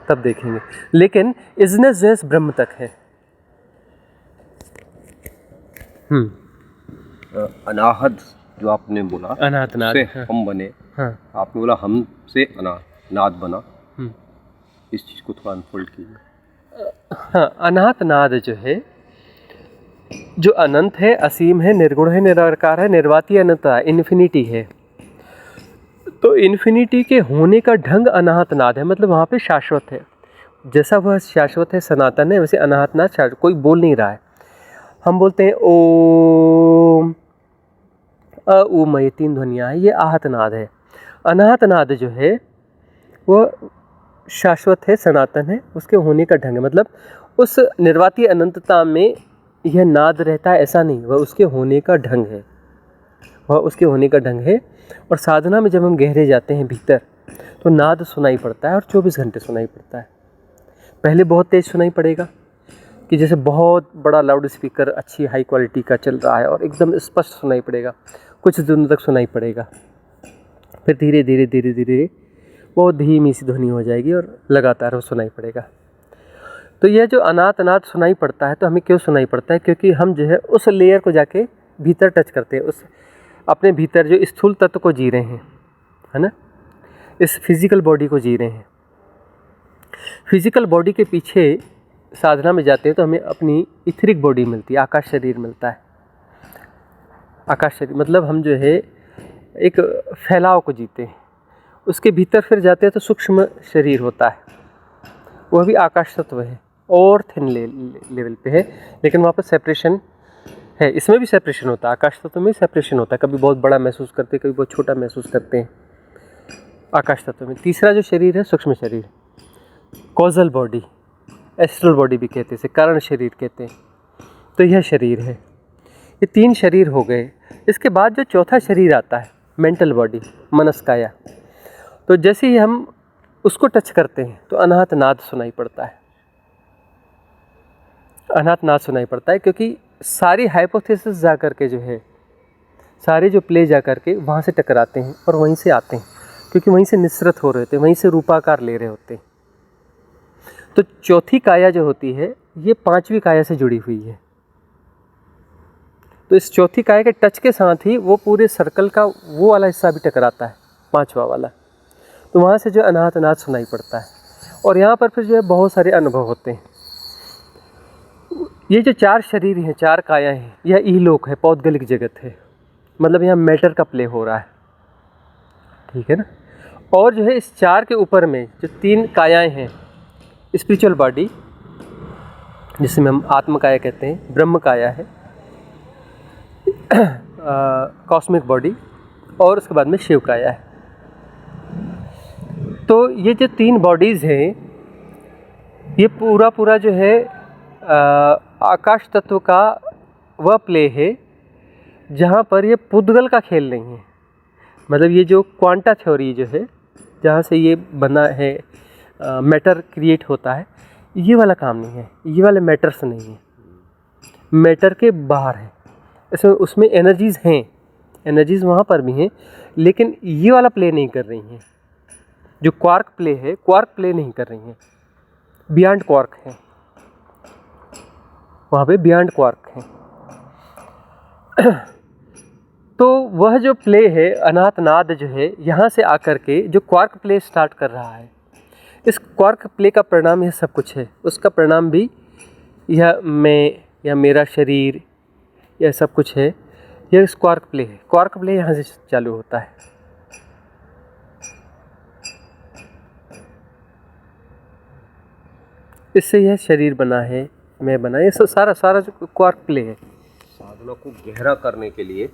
तब देखेंगे। लेकिन इजनेस जो है ब्रह्म तक है। अनाहत जो आपने बोला, अनाथ नाद, से हम बने, हाँ, आपने बोला हम से अनाथ बना, इस चीज़ को थोड़ा अनफोल्ड कीजिए। हाँ, अनाहत नाद जो है, जो अनंत है, असीम है, निर्गुण है, निराकार है, निर्वाती अनंतता, इन्फिनिटी है। तो इन्फिनिटी के होने का ढंग अनाहत नाद है, मतलब वहाँ पे शाश्वत है। जैसा वह शाश्वत है, सनातन है, वैसे अनाहत नाद शाश्वत, कोई बोल नहीं रहा है। हम बोलते हैं ओम, अ उ म, ये 3 ध्वनियाँ हैं, ये आहत नाद है। अनाहत नाद जो है वो शाश्वत है, सनातन है, उसके होने का ढंग है, मतलब उस निर्वाती अनंतता में यह नाद रहता है ऐसा नहीं, वह उसके होने का ढंग है, वह उसके होने का ढंग है। और साधना में जब हम गहरे जाते हैं भीतर, तो नाद सुनाई पड़ता है और 24 घंटे सुनाई पड़ता है। पहले बहुत तेज़ सुनाई पड़ेगा कि जैसे बहुत बड़ा लाउड स्पीकर अच्छी हाई क्वालिटी का चल रहा है और एकदम स्पष्ट सुनाई पड़ेगा, कुछ दिनों तक सुनाई पड़ेगा। फिर धीरे धीरे धीरे धीरे बहुत धीमी सी ध्वनि हो जाएगी और लगातार वो सुनाई पड़ेगा। तो यह जो अनाहत नाद सुनाई पड़ता है, तो हमें क्यों सुनाई पड़ता है? क्योंकि हम जो है उस लेयर को जाके भीतर टच करते हैं, उस अपने भीतर जो स्थूल तत्व को जी रहे हैं, है ना, इस फिजिकल बॉडी को जी रहे हैं। फिजिकल बॉडी के पीछे साधना में जाते हैं तो हमें अपनी इथरिक बॉडी मिलती है, आकाश शरीर मिलता है। आकाश शरीर मतलब हम जो है एक फैलाव को जीते हैं। उसके भीतर फिर जाते हैं तो सूक्ष्म शरीर होता है, वह भी आकाश तत्व है और थिन लेवल पे है, लेकिन वहाँ पर सेपरेशन है। इसमें भी सेपरेशन होता है, आकाश तत्व में सेपरेशन होता है, कभी बहुत बड़ा महसूस करते हैं, कभी बहुत छोटा महसूस करते हैं आकाश तत्व में। तीसरा जो शरीर है सूक्ष्म शरीर, कॉजल बॉडी, एस्ट्रल बॉडी भी कहते हैं, इसे कारण शरीर कहते हैं। तो यह शरीर है, ये 3 शरीर हो गए। इसके बाद जो चौथा शरीर आता है मेंटल बॉडी, मनस्काया, तो जैसे ही हम उसको टच करते हैं तो अनाहत नाद सुनाई पड़ता है। अनाहत नाद सुनाई पड़ता है क्योंकि सारी हाइपोथेसिस जा कर के जो है, सारे जो प्ले जा कर के वहाँ से टकराते हैं और वहीं से आते हैं, क्योंकि वहीं से निसृत हो रहे होते हैं, वहीं से रूपाकार ले रहे होते हैं। तो चौथी काया जो होती है ये 5वीं काया से जुड़ी हुई है। तो इस चौथी काया के टच के साथ ही वो पूरे सर्कल का वो वाला हिस्सा भी टकराता है, 5वां वाला। तो वहाँ से जो अनाहत नाद सुनाई पड़ता है। और यहाँ पर फिर जो है बहुत सारे अनुभव होते हैं। ये जो 4 शरीर हैं, 4 काया हैं, यह इहलोक है, पौद्गलिक जगत है, मतलब यहाँ मैटर का प्ले हो रहा है, ठीक है ना। और जो है इस 4 के ऊपर में जो 3 कायाएँ हैं, स्पिरिचुअल बॉडी जिसमें हम आत्म काया कहते हैं, ब्रह्म काया है, कॉस्मिक बॉडी, और उसके बाद में शिव काया है। तो ये जो 3 बॉडीज़ हैं, ये पूरा जो है आकाश तत्व का वह प्ले है जहाँ पर ये पुद्गल का खेल नहीं है। मतलब ये जो क्वांटा थ्योरी जो है, जहाँ से ये बना है, मैटर क्रिएट होता है, ये वाला काम नहीं है, ये वाले मैटर्स नहीं है, मैटर के बाहर है। इसमें उसमें एनर्जीज़ हैं, एनर्जीज़ वहाँ पर भी हैं, लेकिन ये वाला प्ले नहीं कर रही हैं। जो क्वार्क प्ले है, क्वार्क प्ले नहीं कर रही हैं, बियॉन्ड क्वार्क है, वहाँ पे बियॉन्ड क्वार्क है। तो वह जो प्ले है, अनाहत नाद जो है, यहाँ से आकर के जो क्वार्क प्ले स्टार्ट कर रहा है, इस क्वार्क प्ले का परिणाम यह सब कुछ है। उसका परिणाम भी यह मैं या मेरा शरीर, यह सब कुछ है, यह इस क्वार्क प्ले है। क्वार्क प्ले यहाँ से चालू होता है। इससे यह शरीर बना है, मैं बना, ये सारा जो क्वार्क प्ले है। साधना को गहरा करने के लिए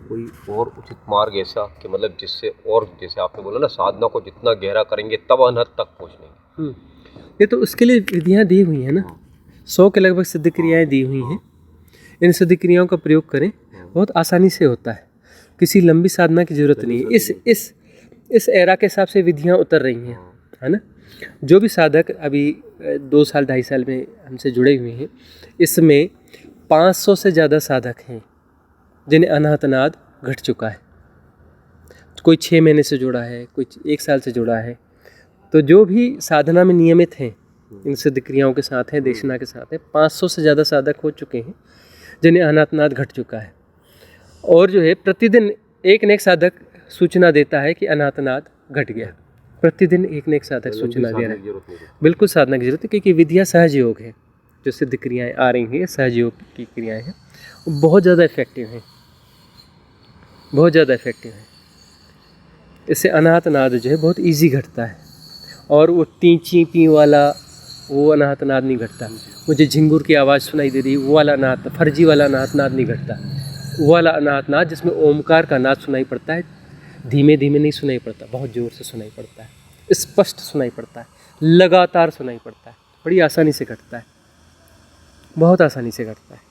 कोई और उचित मार्ग ऐसा कि मतलब जिससे, और जैसे आपने बोला ना, साधना को जितना गहरा करेंगे तब अनहद तक पहुँचेंगे। ये तो उसके लिए विधियाँ दी हुई हैं ना, 100 के लगभग सिद्ध क्रियाएँ दी हुई हैं। इन सिद्ध क्रियाओं का प्रयोग करें, बहुत आसानी से होता है, किसी लंबी साधना की ज़रूरत नहीं है। इस एरा के हिसाब से विधियाँ उतर रही हैं, है ना। जो भी साधक अभी 2 साल 2.5 साल में हमसे जुड़े हुए हैं, इसमें 500 से ज़्यादा साधक हैं जिन्हें अनाहत नाद घट चुका है। कोई 6 महीने से जुड़ा है, कोई 1 साल से जुड़ा है। तो जो भी साधना में नियमित हैं, इन सिद्ध क्रियाओं के साथ हैं, देशना के साथ हैं, 500 से ज़्यादा साधक हो चुके हैं जिन्हें अनाहत नाद घट चुका है। और जो है प्रतिदिन एक न एक साधक सूचना देता है कि अनाहत नाद घट गया, प्रतिदिन एक न एक साधक लंबी सूचना दे साधना रहा की है। जरूरत नहीं है। बिल्कुल साधना की जरूरत है, क्योंकि विद्या सहज योग है। जो सिद्ध क्रियाएं आ रही हैं, ये सहज योग की क्रियाएं हैं, वो बहुत ज़्यादा इफेक्टिव हैं, बहुत ज़्यादा इफेक्टिव है। इससे अनाहत नाद जो है बहुत इजी घटता है, और वो टी ची पी वाला वो अनाहत नाद नहीं घटता। मुझे झिंगुर की आवाज़ सुनाई दे रही है, वो वाला अनाहत, फर्जी वाला अनाहत नाद नहीं घटता। वो वाला अनाहत नाद जिसमें ओमकार का नाद सुनाई पड़ता है, धीमे धीमे नहीं सुनाई पड़ता, बहुत ज़ोर से सुनाई पड़ता है, स्पष्ट सुनाई पड़ता है, लगातार सुनाई पड़ता है, बड़ी आसानी से घटता है, बहुत आसानी से घटता है।